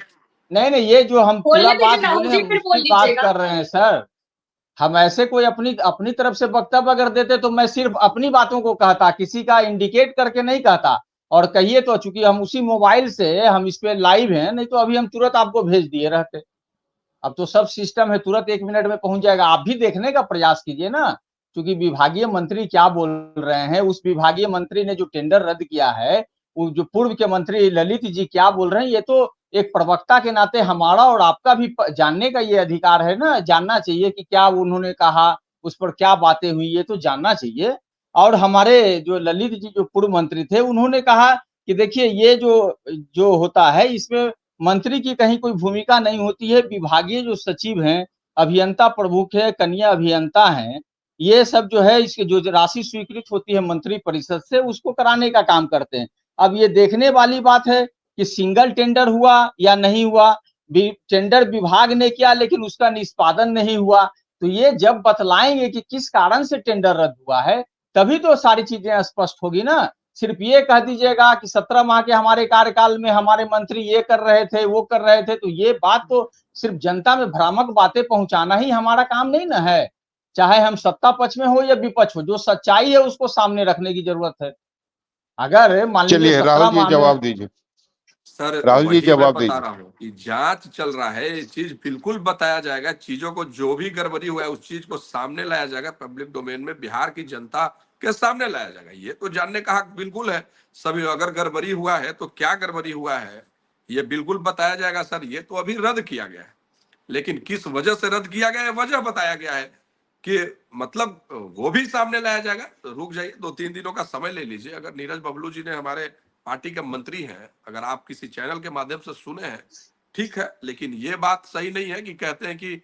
नहीं नहीं, ये जो हम बोलने पूरा बात दीजिए राहुल बोले जी, हम फिर बोल उसकी बात लीजिएगा। कर रहे हैं सर। हम ऐसे कोई अपनी अपनी तरफ से वक्तव्य अगर देते तो मैं सिर्फ अपनी बातों को कहता, किसी का इंडिकेट करके नहीं कहता। और कहिए तो चूंकि हम उसी मोबाइल से हम इस पे लाइव हैं, नहीं तो अभी हम तुरंत आपको भेज दिए रहते। अब तो सब सिस्टम है, तुरंत 1 मिनट में पहुंच जाएगा। आप भी देखने का प्रयास कीजिए ना, क्योंकि विभागीय मंत्री क्या बोल रहे हैं, उस विभागीय मंत्री ने जो टेंडर रद्द किया है, वो जो पूर्व के मंत्री ललित जी क्या बोल रहे हैं, ये तो एक प्रवक्ता के नाते हमारा और आपका भी जानने का ये अधिकार है ना, जानना चाहिए कि क्या उन्होंने कहा, उस पर क्या बातें हुई, ये तो जानना चाहिए। और हमारे जो ललित जी जो पूर्व मंत्री थे, उन्होंने कहा कि देखिए ये जो जो होता है इसमें मंत्री की कहीं कोई भूमिका नहीं होती है। विभागीय जो सचिव हैं, अभियंता प्रमुख है, कनीय अभियंता हैं, ये सब जो है इसके जो राशि स्वीकृत होती है मंत्री परिषद से, उसको कराने का काम करते हैं। अब ये देखने वाली बात है कि सिंगल टेंडर हुआ या नहीं हुआ, टेंडर विभाग ने किया लेकिन उसका निष्पादन नहीं हुआ। तो ये जब बतलाएंगे कि किस कारण से टेंडर रद्द हुआ है, तभी तो सारी चीजें स्पष्ट होगी ना। सिर्फ ये कह दीजिएगा कि 17 माह के हमारे कार्यकाल में हमारे मंत्री ये कर रहे थे, वो कर रहे थे, तो ये बात तो सिर्फ जनता में भ्रामक बातें पहुंचाना ही हमारा काम नहीं ना है। चाहे हम सत्ता पक्ष में हो या विपक्ष हो, जो सच्चाई है उसको सामने रखने की जरूरत है। अगर मान लीजिए चलिए 17 राहुल जी माह में जवाब दीजिए। सर राहुल जी वही मैं जवाब बता दीजिए। रहा हूँ कि जांच चल रहा है, ये चीज बिल्कुल बताया जाएगा, चीजों को जो भी गड़बड़ी हुआ है उस चीज को सामने लाया जाएगा, पब्लिक डोमेन में बिहार की जनता के सामने लाया जाएगा। ये तो जानने का हक बिल्कुल है सभी, अगर गड़बड़ी हुआ है तो क्या गड़बड़ी हुआ है ये बिल्कुल बताया जाएगा। सर ये तो अभी रद्द किया गया है, लेकिन किस वजह से रद्द किया गया है वजह बताया गया है कि मतलब वो भी सामने लाया जाएगा। तो रुक जाइए, 2-3 दिनों का समय ले लीजिए। अगर नीरज बबलू जी ने, हमारे पार्टी के मंत्री हैं, अगर आप किसी चैनल के माध्यम से सुने हैं ठीक है, लेकिन ये बात सही नहीं है कि कहते हैं कि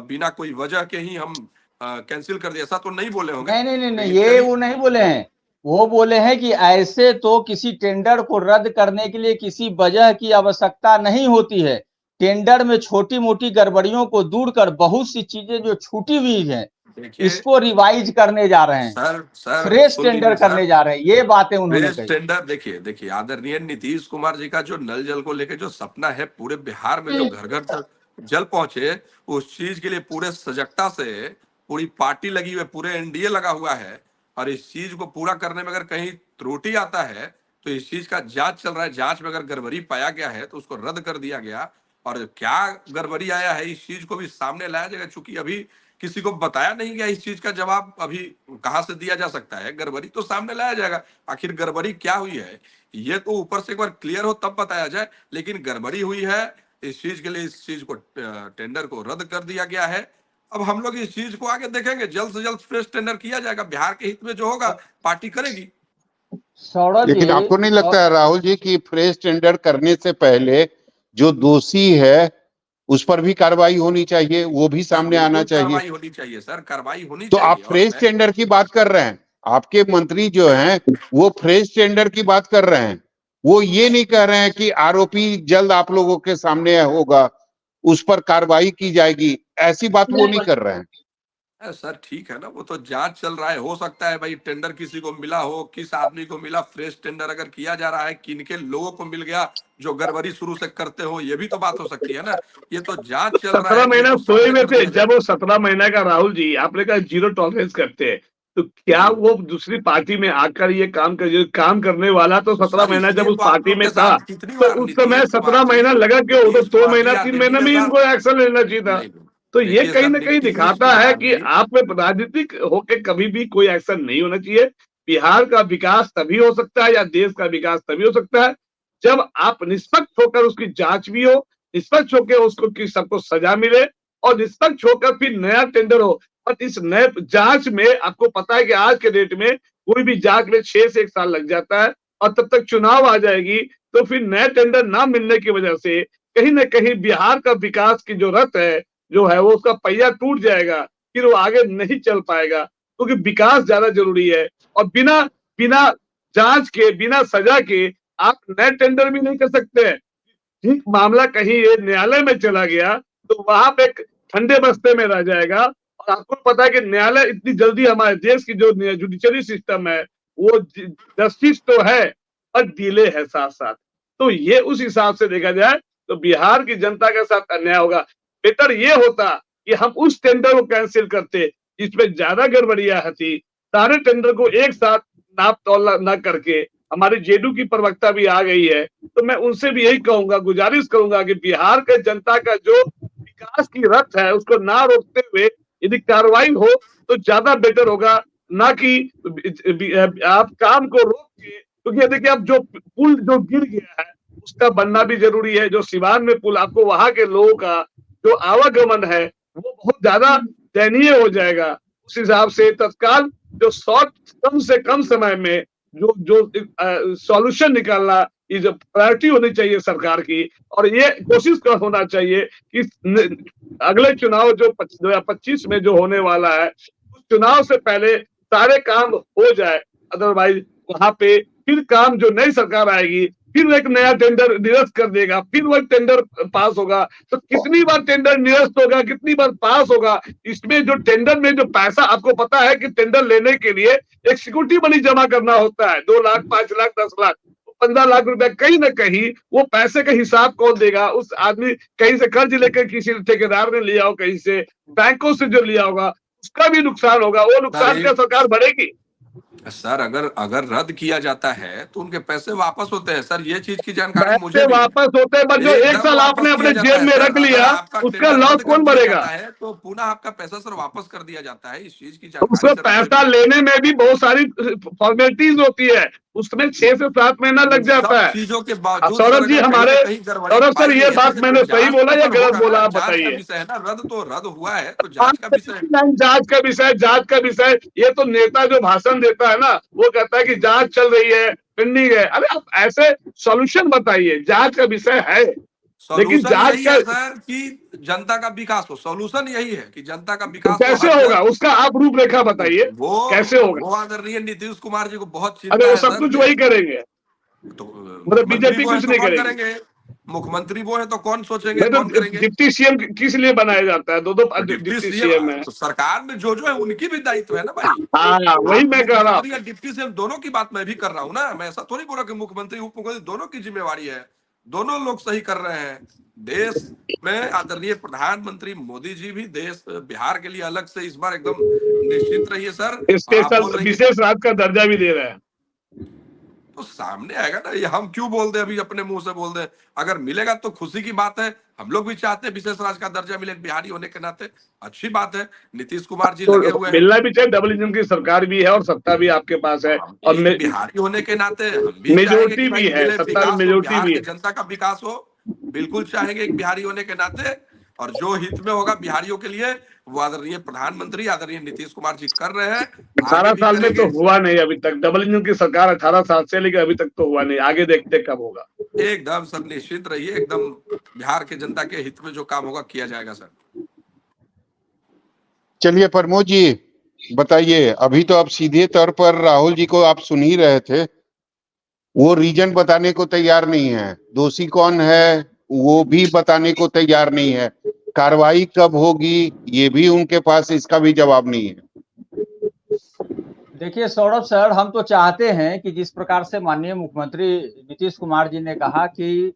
बिना कोई वजह के ही हम कैंसिल कर दिया। ऐसा तो नहीं बोले होंगे, नहीं नहीं नहीं नहीं, लेकिन ये चलिए। वो नहीं बोले हैं। वो बोले हैं कि ऐसे तो किसी टेंडर को रद्द करने के लिए किसी वजह की आवश्यकता नहीं होती है। टेंडर में छोटी मोटी गड़बड़ियों को दूर कर बहुत सी चीजें जो छूटी हुई हैं, देखिए इसको रिवाइज करने जा रहे हैं, सर, सर फ्रेश सुन टेंडर लीजिए करने सर, जा रहे हैं, ये बातें उन्होंने फ्रेश कही। टेंडर देखिए, देखिए आदरणीय नीतीश कुमार जी का जो नल जल को लेकर जो सपना है, पूरे बिहार में जो घर घर तक जल पहुंचे, उस चीज के लिए पूरे सजगता से पूरी पार्टी लगी हुई है, पूरे एनडीए लगा हुआ है। और इस चीज को पूरा करने में अगर कहीं त्रुटि आता है तो इस चीज का जांच चल रहा है, जांच में अगर गड़बड़ी पाया गया है तो उसको रद्द कर दिया गया। और क्या गड़बड़ी आया है इस चीज को भी सामने लाया जाएगा, चूंकि अभी किसी को बताया नहीं गया, इस चीज का जवाब अभी कहां से दिया जा सकता है। गड़बड़ी तो सामने लाया जाएगा, आखिर गड़बड़ी क्या हुई है ये तो ऊपर से एक बार क्लियर हो तब बताया जाए। लेकिन गड़बड़ी हुई है, इस चीज के लिए इस चीज को टेंडर को रद्द कर दिया गया है। अब हम लोग इस चीज को आगे देखेंगे, जल्द से जल्द फ्रेश टेंडर किया जाएगा, बिहार के हित में जो होगा पार्टी करेगी। सौरभ जी, लेकिन आपको नहीं लगता है राहुल जी कि फ्रेश टेंडर करने से पहले जो दोषी है उस पर भी कार्रवाई होनी चाहिए, वो भी सामने आना बिल्कुल चाहिए? कार्रवाई होनी चाहिए सर, कार्रवाई होनी तो चाहिए। आप फ्रेश टेंडर की बात कर रहे हैं, आपके मंत्री जो हैं वो फ्रेश टेंडर की बात कर रहे हैं। वो ये नहीं कह रहे हैं कि आरोपी जल्द आप लोगों के सामने होगा, उस पर कार्रवाई की जाएगी, ऐसी बात वो नहीं कर रहे हैं। सर ठीक है ना, वो तो जांच चल रहा है। हो सकता है भाई टेंडर किसी को मिला हो, किस आदमी को मिला, फ्रेश टेंडर अगर किया जा रहा है किनके लोगों को मिल गया जो गड़बड़ी शुरू से करते हो, ये भी तो बात हो सकती है ना। ये तो जांच चल रहा 17 है, ये महीना तो सोए सामने हुए कर थे। दिया जब वो 17 महीना का, राहुल जी आपने कहा जीरो टॉलरेंस करते हैं, तो क्या जी। वो दूसरी पार्टी में आकर ये काम करने वाला तो 17 सर महीना जब इसलिए उस तो आप पार्टी लोग में के था, साथ कितनी तो बार उस समय नीतीश कुमार 17 जी, महीना लगा क्यों? तो नीतीश 2 कुमार महीना जी या 3 दिल्ली महीना के में साथ इनको एक्शन लेना चाहिए था। नहीं। तो ये देखिए कहीं सर, ना कहीं नीतीश दिखाता है कुमार कि जी, आप में राजनीतिक होके कभी भी कोई एक्शन नहीं होना चाहिए। बिहार का विकास तभी हो सकता है या देश का विकास तभी हो सकता है जब आप निष्पक्ष होकर उसकी जांच भी हो, निष्पक्ष होकर उसको कि सबको सजा मिले, और निष्पक्ष होकर फिर नया टेंडर हो। और इस नए जांच में आपको पता है कि आज के डेट में कोई भी जांच में 6 से 1 साल लग जाता है, और तब तक चुनाव आ जाएगी। तो फिर नए टेंडर ना मिलने की वजह से कहीं ना कहीं बिहार का विकास की जो रथ है, जो है वो उसका पहिया टूट जाएगा, फिर वो आगे नहीं चल पाएगा, क्योंकि विकास ज्यादा जरूरी है। और बिना बिना जांच के, बिना सजा के आप नए टेंडर भी नहीं कर सकते हैं। ठीक मामला कहीं ये न्यायालय में चला गया तो वहां पे एक ठंडे बस्ते में रह जाएगा। और आपको पता है कि न्यायालय इतनी जल्दी, हमारे देश की जो जुडिशरी सिस्टम है वो जस्टिस तो है पर डिले है साथ साथ। तो ये उस हिसाब से देखा जाए तो बिहार की जनता के साथ अन्याय होगा। बेहतर ये होता कि हम उस टेंडर को कैंसिल करते जिसमें ज्यादा गड़बड़ियां थी। सारे टेंडर को एक साथ नाप तौल न करके, हमारी जेडू की प्रवक्ता भी आ गई है, तो मैं उनसे भी यही कहूंगा, गुजारिश करूंगा कि बिहार के जनता का जो विकास की रथ है उसको ना रोकते हुए यदि कार्रवाई हो तो ज्यादा बेटर होगा, ना कि आप काम को रोक के, क्योंकि देखिए अब जो पुल जो गिर गया है उसका बनना भी जरूरी है। जो सिवान में पुल, आपको वहां के लोगों का जो आवागमन है वो बहुत ज्यादा दयनीय हो जाएगा। उस हिसाब से तत्काल जो कम से कम समय में जो जो सॉल्यूशन निकालना, ये जो प्रायोरिटी होनी चाहिए सरकार की, और ये कोशिश कर होना चाहिए कि अगले चुनाव जो 2025 में जो होने वाला है उस चुनाव से पहले सारे काम हो जाए। अदरवाइज वहां पे फिर काम, जो नई सरकार आएगी फिर एक नया टेंडर निरस्त कर देगा, फिर वह टेंडर पास होगा, तो कितनी बार टेंडर निरस्त होगा, कितनी बार पास होगा। इसमें जो टेंडर में जो पैसा, आपको पता है कि टेंडर लेने के लिए एक सिक्योरिटी मनी जमा करना होता है, 2 लाख 5 लाख 10 लाख 15 लाख रुपए, कहीं ना कहीं वो पैसे का हिसाब कौन देगा? उस आदमी कहीं से कर्ज लेकर किसी ठेकेदार ने लिया हो, कहीं से बैंकों से जो लिया होगा उसका भी नुकसान होगा, वो नुकसान क्या सरकार भरेगी? सर अगर रद्द किया जाता है तो उनके पैसे वापस होते हैं सर, ये चीज की जानकारी मुझे पैसे भी है। वापस होते हैं, बट जो एक एकदम साल वापस आपने अपने किया जाता जेब है में सर। रख अगर लिया आपका उसका टेंडर लॉस रद्द कर कौन दिया भरेगा? जाता है तो पुनः आपका पैसा सर वापस कर दिया जाता है, इस चीज की उसमें जानकारी सर मुझे पैसा भी है। लेने में भी बहुत सारी फॉर्मेलिटीज होती है, उसमें 6 से 7 महीना इन लग जाता सब है। चीजों के अब बावजूद सर सौरभ जी, अगर कहीं हमारे ना कहीं गड़बड़ी सौरभ सर, पाई ये गई है बात तो मैंने सही जांच बोला तो या सर गलत होगा बोला, ना, आप जांच का बताइए। विषय है ना, रद्द तो रद्द हुआ है तो जांच का विषय है। जांच का विषय, ये तो नेता जो भाषण देता है ना वो कहता है कि जांच चल रही है, पेंडिंग है। अरे आप ऐसे सॉल्यूशन बताइए, जांच का विषय है लेकिन सॉल्यूशन जांच यही का है सर कि जनता का विकास हो, सॉल्यूशन यही है कि जनता का तो विकास हो कैसे हर होगा, जगह। उसका आप रूपरेखा बताइए, वो कैसे होगा? वो आदरणीय नीतीश कुमार जी को बहुत अरे चिंता वो है सब सर कुछ वही करेंगे, तो मतलब मुख्यमंत्री बीजेपी वो है कुछ तो नहीं कौन करेगी। करेंगे? मुख्यमंत्री वो है तो कौन सोचेंगे, नहीं तो कौन करेंगे? डिप्टी सीएम किस लिए बनाया जाता है? दो तो डिप्टी डिप्टी सीएम सीएम है। तो सरकार में जो है उनकी भी दायित्व है ना भाई। हाँ, वही आप मैं कह रहा हूँ। मुख्यमंत्री या डिप्टी सीएम दोनों की बात मैं भी कर रहा हूँ ना, मैं ऐसा थोड़ी बोल रहा कि मुख्यमंत्री उप मुख्यमंत्री दोनों की जिम्मेवारी है, दोनों लोग सही कर रहे हैं। देश में आदरणीय प्रधानमंत्री मोदी जी भी देश बिहार के लिए अलग से इस बार एकदम निश्चिंत रहिए सर। और आप स्पेशल बोल रहे हैं विशेष रात का दर्जा भी दे रहे हैं। तो सामने आएगा ना, ये हम क्यों बोल दे, अभी अपने मुंह से बोल दे। अगर मिलेगा तो खुशी की बात है, हम लोग भी चाहते हैं विशेष राज्य का दर्जा मिले बिहारी होने के नाते, अच्छी बात है। नीतीश कुमार जी लगे तो हुए हैं, मिलना भी चाहिए, डबल इंजन की सरकार भी है और सत्ता भी आपके पास है, हम और भी बिहारी होने के नाते हम भी चाहेंगे मेजोरिटी कि भाई भी है, मिले, सत्ता में विकास हो, मेजोरिटी बिहार भी के है। जनता का विकास हो, बिल्कुल चाहेंगे एक बिहारी होने के नाते। और जो हित में होगा बिहारियों के लिए वो आदरणीय प्रधानमंत्री आदरणीय नीतीश कुमार जी कर रहे हैं, आगे 18 भी साल में तो करेंगे। हुआ नहीं अभी तक, डबल इंजन की सरकार 18 साल से, लेकिन अभी तक तो हुआ नहीं, आगे देखते कब होगा। एकदम सर निश्चिंत रहिए, एकदम बिहार के जनता के हित में जो काम होगा किया जाएगा सर। चलिए प्रमोद जी बताइए, अभी तो आप सीधे तौर पर राहुल जी को आप सुन ही रहे थे, वो रीजन बताने को तैयार नहीं है, दोषी कौन है वो भी बताने को तैयार नहीं है, कार्रवाई कब होगी ये भी उनके पास इसका भी जवाब नहीं है। देखिए सौरभ सर, हम तो चाहते हैं कि जिस प्रकार से माननीय मुख्यमंत्री नीतीश कुमार जी ने कहा कि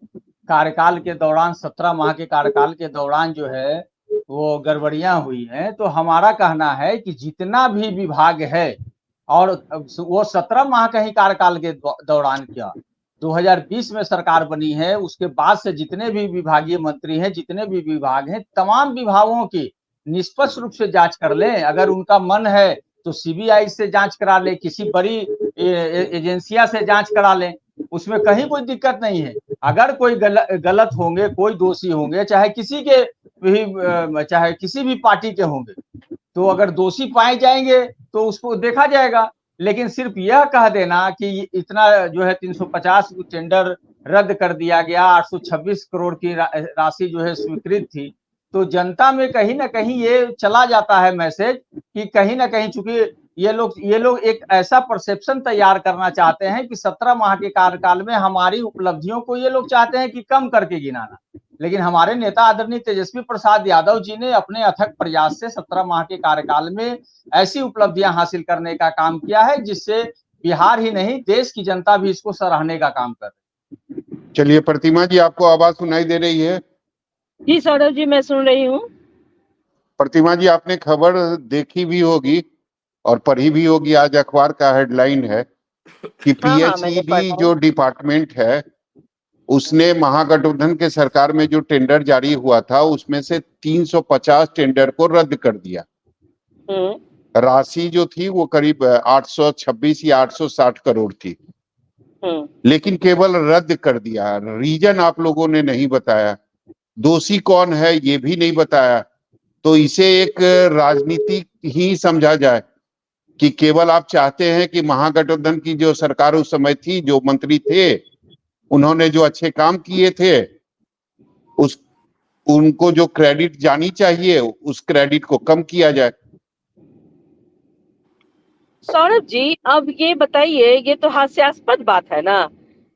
कार्यकाल के दौरान 17 माह के कार्यकाल के दौरान जो है वो गड़बड़ियां हुई हैं, तो हमारा कहना है कि जितना भी विभाग है, और वो 17 माह का ही कार्यकाल के दौरान क्या 2020 में सरकार बनी है, उसके बाद से जितने भी विभागीय मंत्री हैं, जितने भी विभाग हैं, तमाम विभागों की निष्पक्ष रूप से जांच कर लें। अगर उनका मन है तो सीबीआई से जांच करा ले, किसी बड़ी एजेंसिया से जांच करा लें, उसमें कहीं कोई दिक्कत नहीं है। अगर कोई गलत होंगे, कोई दोषी होंगे, चाहे किसी के भी, चाहे किसी भी पार्टी के होंगे, तो अगर दोषी पाए जाएंगे तो उसको देखा जाएगा। लेकिन सिर्फ यह कह देना कि इतना जो है 350 टेंडर रद्द कर दिया गया, 826 करोड़ की राशि जो है स्वीकृत थी, तो जनता में कहीं ना कहीं ये चला जाता है मैसेज कि कहीं ना कहीं, चूंकि ये लोग एक ऐसा परसेप्शन तैयार करना चाहते हैं कि 17 माह के कार्यकाल में हमारी उपलब्धियों को ये लोग चाहते हैं कि कम करके गिनाना। लेकिन हमारे नेता आदरणीय तेजस्वी प्रसाद यादव जी ने अपने अथक प्रयास से 17 माह के कार्यकाल में ऐसी उपलब्धियां हासिल करने का काम किया है जिससे बिहार ही नहीं देश की जनता भी इसको सराहने का काम कर रही है। चलिए प्रतिमा जी, आपको आवाज सुनाई दे रही है? जी सौरभ जी, मैं सुन रही हूँ। प्रतिमा जी, आपने खबर देखी भी होगी और पढ़ी भी होगी, आज अखबार का हेडलाइन है कि मैंने पीएचईडी पढ़ा। जो डिपार्टमेंट है उसने महागठबंधन के सरकार में जो टेंडर जारी हुआ था उसमें से 350 टेंडर को रद्द कर दिया। राशि जो थी वो करीब 826 या 860 करोड़ थी, लेकिन केवल रद्द कर दिया। रीजन आप लोगों ने नहीं बताया, दोषी कौन है ये भी नहीं बताया। तो इसे एक राजनीति ही समझा जाए कि केवल आप चाहते हैं कि महागठबंधन की जो सरकार उस समय थी, जो मंत्री थे, उन्होंने जो अच्छे काम किए थे उनको जो क्रेडिट जानी चाहिए उस क्रेडिट को कम किया जाए। सौरभ जी, अब ये बताइए, ये तो हास्यास्पद बात है ना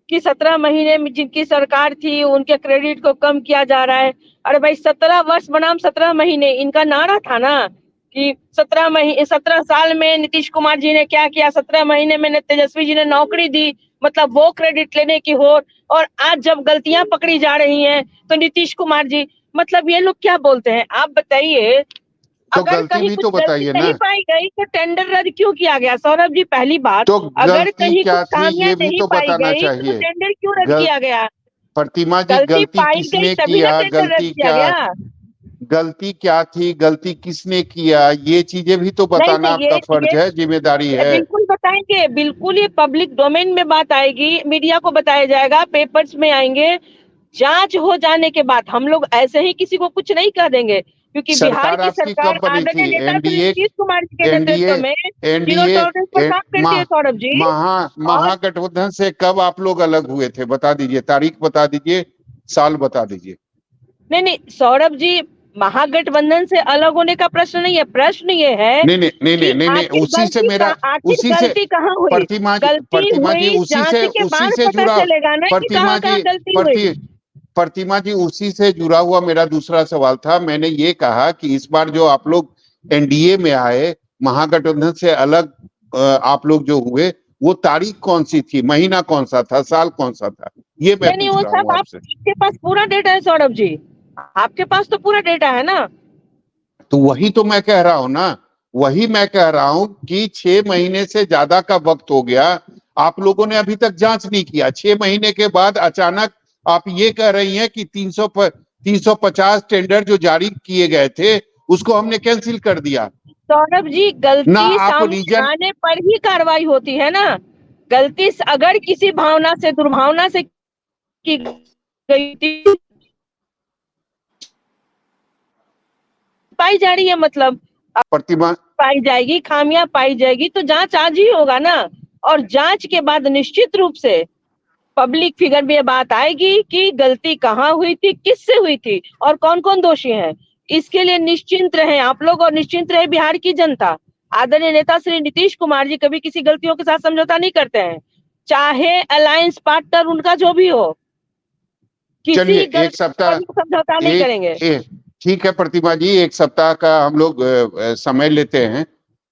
कि 17 महीने में जिनकी सरकार थी उनके क्रेडिट को कम किया जा रहा है। अरे भाई, 17 वर्ष बनाम 17 महीने, इनका नारा था ना कि 17 साल में नीतीश कुमार जी ने क्या किया, 17 महीने में तेजस्वी जी ने नौकरी दी, मतलब वो क्रेडिट लेने की हो। और आज जब गलतियां पकड़ी जा रही हैं तो नीतीश कुमार जी, मतलब ये लोग क्या बोलते हैं, आप बताइए। तो अगर गलती कहीं भी कुछ तो गलती बताइए नहीं ना। पाई गई तो टेंडर रद्द क्यों किया गया? सौरभ जी, पहली बात, तो अगर गलती कहीं क्या कुछ थी खामियां ये भी नहीं तो पाई बताना गई तो चाहिए। टेंडर क्यों रद्द किया गया? प्रतिमा जी, गलती गलती पाई गई किसने तभी ना किया, टेंडर रद्द गलती किया क्या, गया। गलती क्या थी, गलती किसने किया, ये चीजें भी तो नहीं बताना नहीं, आपका फर्ज है, जिम्मेदारी है। बिल्कुल बताएंगे, बिल्कुल, ये पब्लिक डोमेन में बात आएगी, मीडिया को बताया जाएगा, पेपर्स में आएंगे। जांच हो जाने के बाद हम लोग ऐसे ही किसी को कुछ नहीं कह देंगे, क्योंकि बिहार सरकार की आपकी सरकार कब बनी आदरणीय थी? नेता श्री एनडीए नीतीश कुमार जी के एनडीए नेतृत्व में जीरो एनडीए टॉलरेंस पर काम करती है सौरभ जी। और महागठबंधन से कब आप लोग अलग हुए थे? बता दीजिए, तारीख बता दीजिए, साल बता दीजिए। नहीं सौरभ जी, महागठबंधन से अलग होने का प्रश्न नहीं है। प्रश्न ये है नहीं, उसी से मेरा, आखिर उसी से गलती कहाँ हुई? प्रतिमा जी हुई, उसी जांच से के बाद पता जुड़ा, चलेगा ना कि कहाँ गलती हुई। प्रतिमा जी उसी से जुड़ा हुआ मेरा दूसरा सवाल था। मैंने ये कहा कि इस बार जो आप लोग एनडीए में आए, महागठबंधन से अलग आप लोग जो हुए, वो तारीख कौन सी थी, महीना कौन सा था, साल कौन सा था, ये मैं नहीं, पूछ वो रहा सब हूँ आपसे। आपके पास पूरा डेटा है सौरभ जी, आपके पास तो पूरा डेटा है ना। तो वही तो मैं कह रहा हूं ना, वही मैं कह रहा हूं कि 6 महीने से ज्यादा का वक्त हो गया, आप लोगों ने अभी तक जांच नहीं किया। 6 महीने के बाद अचानक आप ये कह रही हैं कि 350 टेंडर जो जारी किए गए थे उसको हमने कैंसिल कर दिया। सौरभ जी, ना गलती आप सामने रीजन, आने पर ही कार्रवाई होती है ना। गलती अगर किसी भावना से, दुर्भावना से की गई थी, पाई जा रही है, मतलब प्रतिमा पाई जाएगी, खामियां पाई जाएगी तो जांच आज ही होगा ना। और जांच के बाद निश्चित रूप से पब्लिक फिगर में ये बात आएगी कि गलती कहाँ हुई थी, किससे हुई थी और कौन कौन दोषी हैं। इसके लिए निश्चिंत रहे आप लोग और निश्चिंत रहे बिहार की जनता। आदरणीय नेता श्री नीतीश कुमार जी कभी किसी गलतियों के साथ समझौता नहीं करते हैं, चाहे अलायंस पार्टनर उनका जो भी हो, किसी एक सप्ताह समझौता नहीं करेंगे। ठीक है प्रतिमा जी, एक सप्ताह का हम लोग समय लेते हैं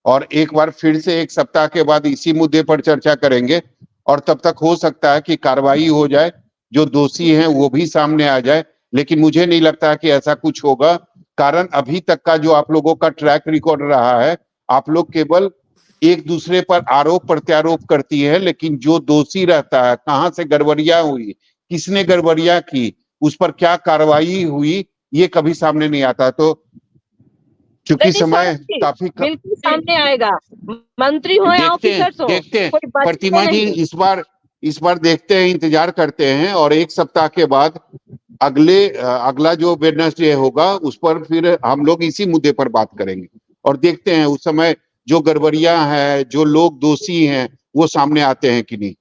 और एक बार फिर से एक सप्ताह के बाद इसी मुद्दे पर चर्चा करेंगे और तब तक हो सकता है कि कार्रवाई हो जाए, जो दोषी हैं वो भी सामने आ जाए। लेकिन मुझे नहीं लगता कि ऐसा कुछ होगा, कारण अभी तक का जो आप लोगों का ट्रैक रिकॉर्ड रहा है, आप लोग केवल एक दूसरे पर आरोप प्रत्यारोप करती है, लेकिन जो दोषी रहता है, कहाँ से गड़बड़ियां हुई, किसने गड़बड़ियां की, उस पर क्या कार्रवाई हुई, ये कभी सामने नहीं आता। तो चूंकि समय काफी बिल्कुल सामने आएगा, मंत्री हो या ऑफिसर्स हो। देखते हैं प्रतिमा जी, इस बार देखते हैं, इंतजार करते हैं और एक सप्ताह के बाद अगला जो वेडनेसडे होगा उस पर फिर हम लोग इसी मुद्दे पर बात करेंगे और देखते हैं उस समय जो गड़बड़ियां हैं, जो लोग दोषी हैं, वो सामने आते हैं कि नहीं।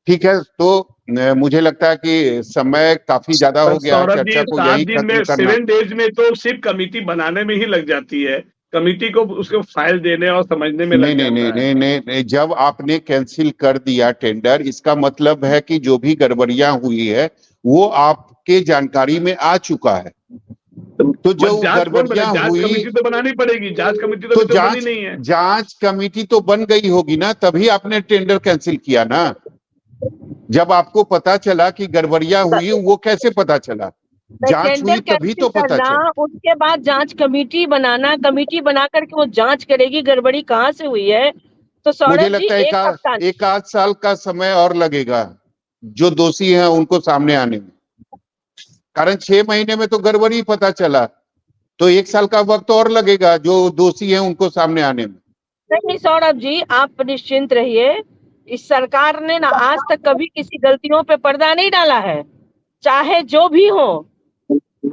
ठीक है, तो मुझे लगता है कि समय काफी ज्यादा हो गया, चर्चा को यही खत्म करना। 7 डेज में तो सिर्फ कमेटी बनाने में ही लग जाती है, कमेटी को उसको फाइल देने और समझने में लग जाता है। नहीं, जब आपने कैंसिल कर दिया टेंडर, इसका मतलब है कि जो भी गड़बड़ियां हुई है वो आपके जानकारी में आ चुका है। तो जो गड़बड़ियां हुई, कमेटी तो बनानी पड़ेगी, जांच कमेटी तो बनी नहीं है। जांच कमेटी तो बन गई होगी ना, तभी आपने टेंडर कैंसिल किया ना। जब आपको पता चला कि गड़बड़ियां हुई, वो कैसे पता चला? जांच हुई टेंडर तभी कैंसिल तो पता करना, चला। उसके बाद जांच कमेटी बनाना, कमेटी बना करके वो जांच करेगी गड़बड़ी कहाँ से हुई है। तो मुझे सौरभ जी लगता है एक हफ्ता एक आध साल का समय और लगेगा जो दोषी हैं उनको सामने आने में, कारण 6 महीने में तो गड़बड़ी पता चला, तो 1 साल का वक्त और लगेगा जो दोषी हैं उनको सामने आने में। नहीं सौरभ जी, आप निश्चिंत रहिए। इस सरकार ने ना आज तक कभी किसी गलतियों पे पर्दा नहीं डाला है, चाहे जो भी हो।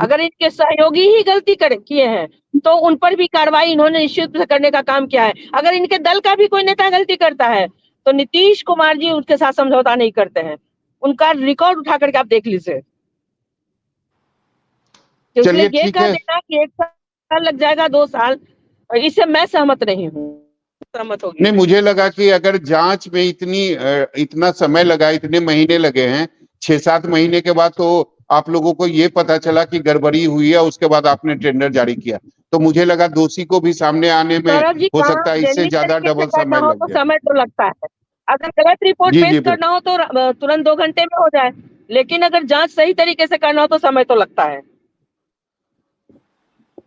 अगर इनके सहयोगी ही गलती किए हैं तो उन पर भी कार्रवाई इन्होंने निश्चित रूप से करने का काम किया है। अगर इनके दल का भी कोई नेता गलती करता है तो नीतीश कुमार जी उसके साथ समझौता नहीं करते हैं। उनका रिकॉर्ड उठा करके आप देख लीजिए। तो इसलिए चलिए ये ठीक कह है। देना कि 1 साल लग जाएगा, 2 साल, इससे मैं सहमत नहीं हूँ। सहमत होगी नहीं, मुझे लगा कि अगर जांच में इतना समय लगा, इतने महीने लगे हैं, 6-7 महीने के बाद तो आप लोगों को ये पता चला कि गड़बड़ी हुई है, उसके बाद आपने टेंडर जारी किया, तो मुझे लगा दोषी को भी सामने आने में सौरभ जी हो काम सकता है इससे जेन्युइन ज्यादा तरीके से डबल करना समय हो लग तो जाए। समय तो लगता है। अगर गलत रिपोर्ट जी पेश जी, करना हो तो तुरंत 2 घंटे में हो जाए, लेकिन अगर जांच सही तरीके से करना हो तो समय तो लगता है।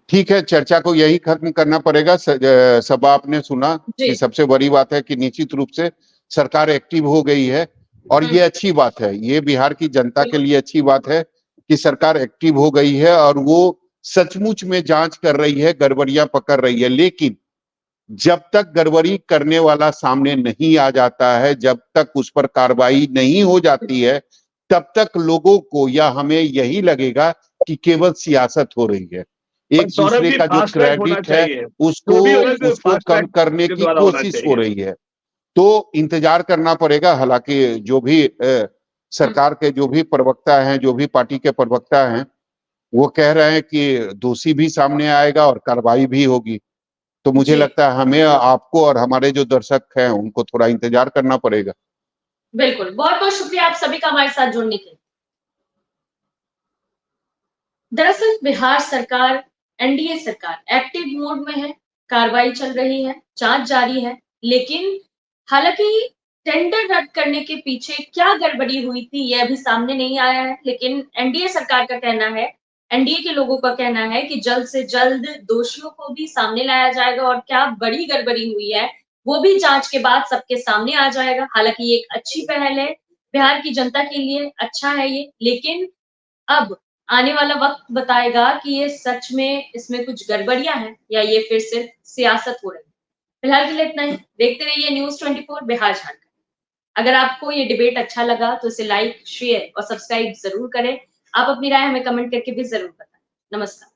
ठीक है, चर्चा को यही खत्म करना पड़ेगा। सभा आपने सुना जी। कि सबसे बड़ी बात है कि निश्चित रूप से सरकार एक्टिव हो गई है, और ये अच्छी बात है, ये बिहार की जनता के लिए अच्छी बात है कि सरकार एक्टिव हो गई है और वो सचमुच में जांच कर रही है, गड़बड़ियां पकड़ रही है। लेकिन जब तक गड़बड़ी करने वाला सामने नहीं आ जाता है, जब तक उस पर कार्रवाई नहीं हो जाती है, तब तक लोगों को या हमें यही लगेगा कि केवल सियासत हो रही है, पर एक सौरभ दूसरे जी का जो फास्ट ट्रैक होना क्रेडिट है चाहिए, उसको जो भी होगा तो उसको फास्ट कम ट्रैक करने के की द्वारा होना कोशिश हो चाहिए। रही है। तो इंतजार करना पड़ेगा। हालांकि जो भी सरकार के जो भी प्रवक्ता हैं, जो भी पार्टी के प्रवक्ता हैं, वो कह रहे हैं कि दोषी भी सामने आएगा और कार्रवाई भी होगी। तो मुझे जी लगता है हमें, आपको और हमारे जो दर्शक हैं उनको थोड़ा इंतजार करना पड़ेगा। बिल्कुल, बहुत बहुत शुक्रिया आप सभी का हमारे साथ जुड़ने के लिए। दरअसल बिहार सरकार, एनडीए सरकार एक्टिव मोड में है, कार्रवाई चल रही है, जांच जारी है, लेकिन हालांकि टेंडर रद्द करने के पीछे क्या गड़बड़ी हुई थी यह अभी सामने नहीं आया है, लेकिन एनडीए सरकार का कहना है, एनडीए के लोगों का कहना है कि जल्द से जल्द दोषियों को भी सामने लाया जाएगा और क्या बड़ी गड़बड़ी हुई है वो भी जांच के बाद सबके सामने आ जाएगा। हालांकि ये एक अच्छी पहल है, बिहार की जनता के लिए अच्छा है ये, लेकिन अब आने वाला वक्त बताएगा कि ये सच में इसमें कुछ गड़बड़ियां हैं या ये फिर सिर्फ सियासत हो रही है। फिलहाल के लिए इतना ही। देखते रहिए न्यूज़ 24 बिहार झारखंड। अगर आपको ये डिबेट अच्छा लगा तो इसे लाइक, शेयर और सब्सक्राइब जरूर करें। आप अपनी राय हमें कमेंट करके भी जरूर बताएं। नमस्कार।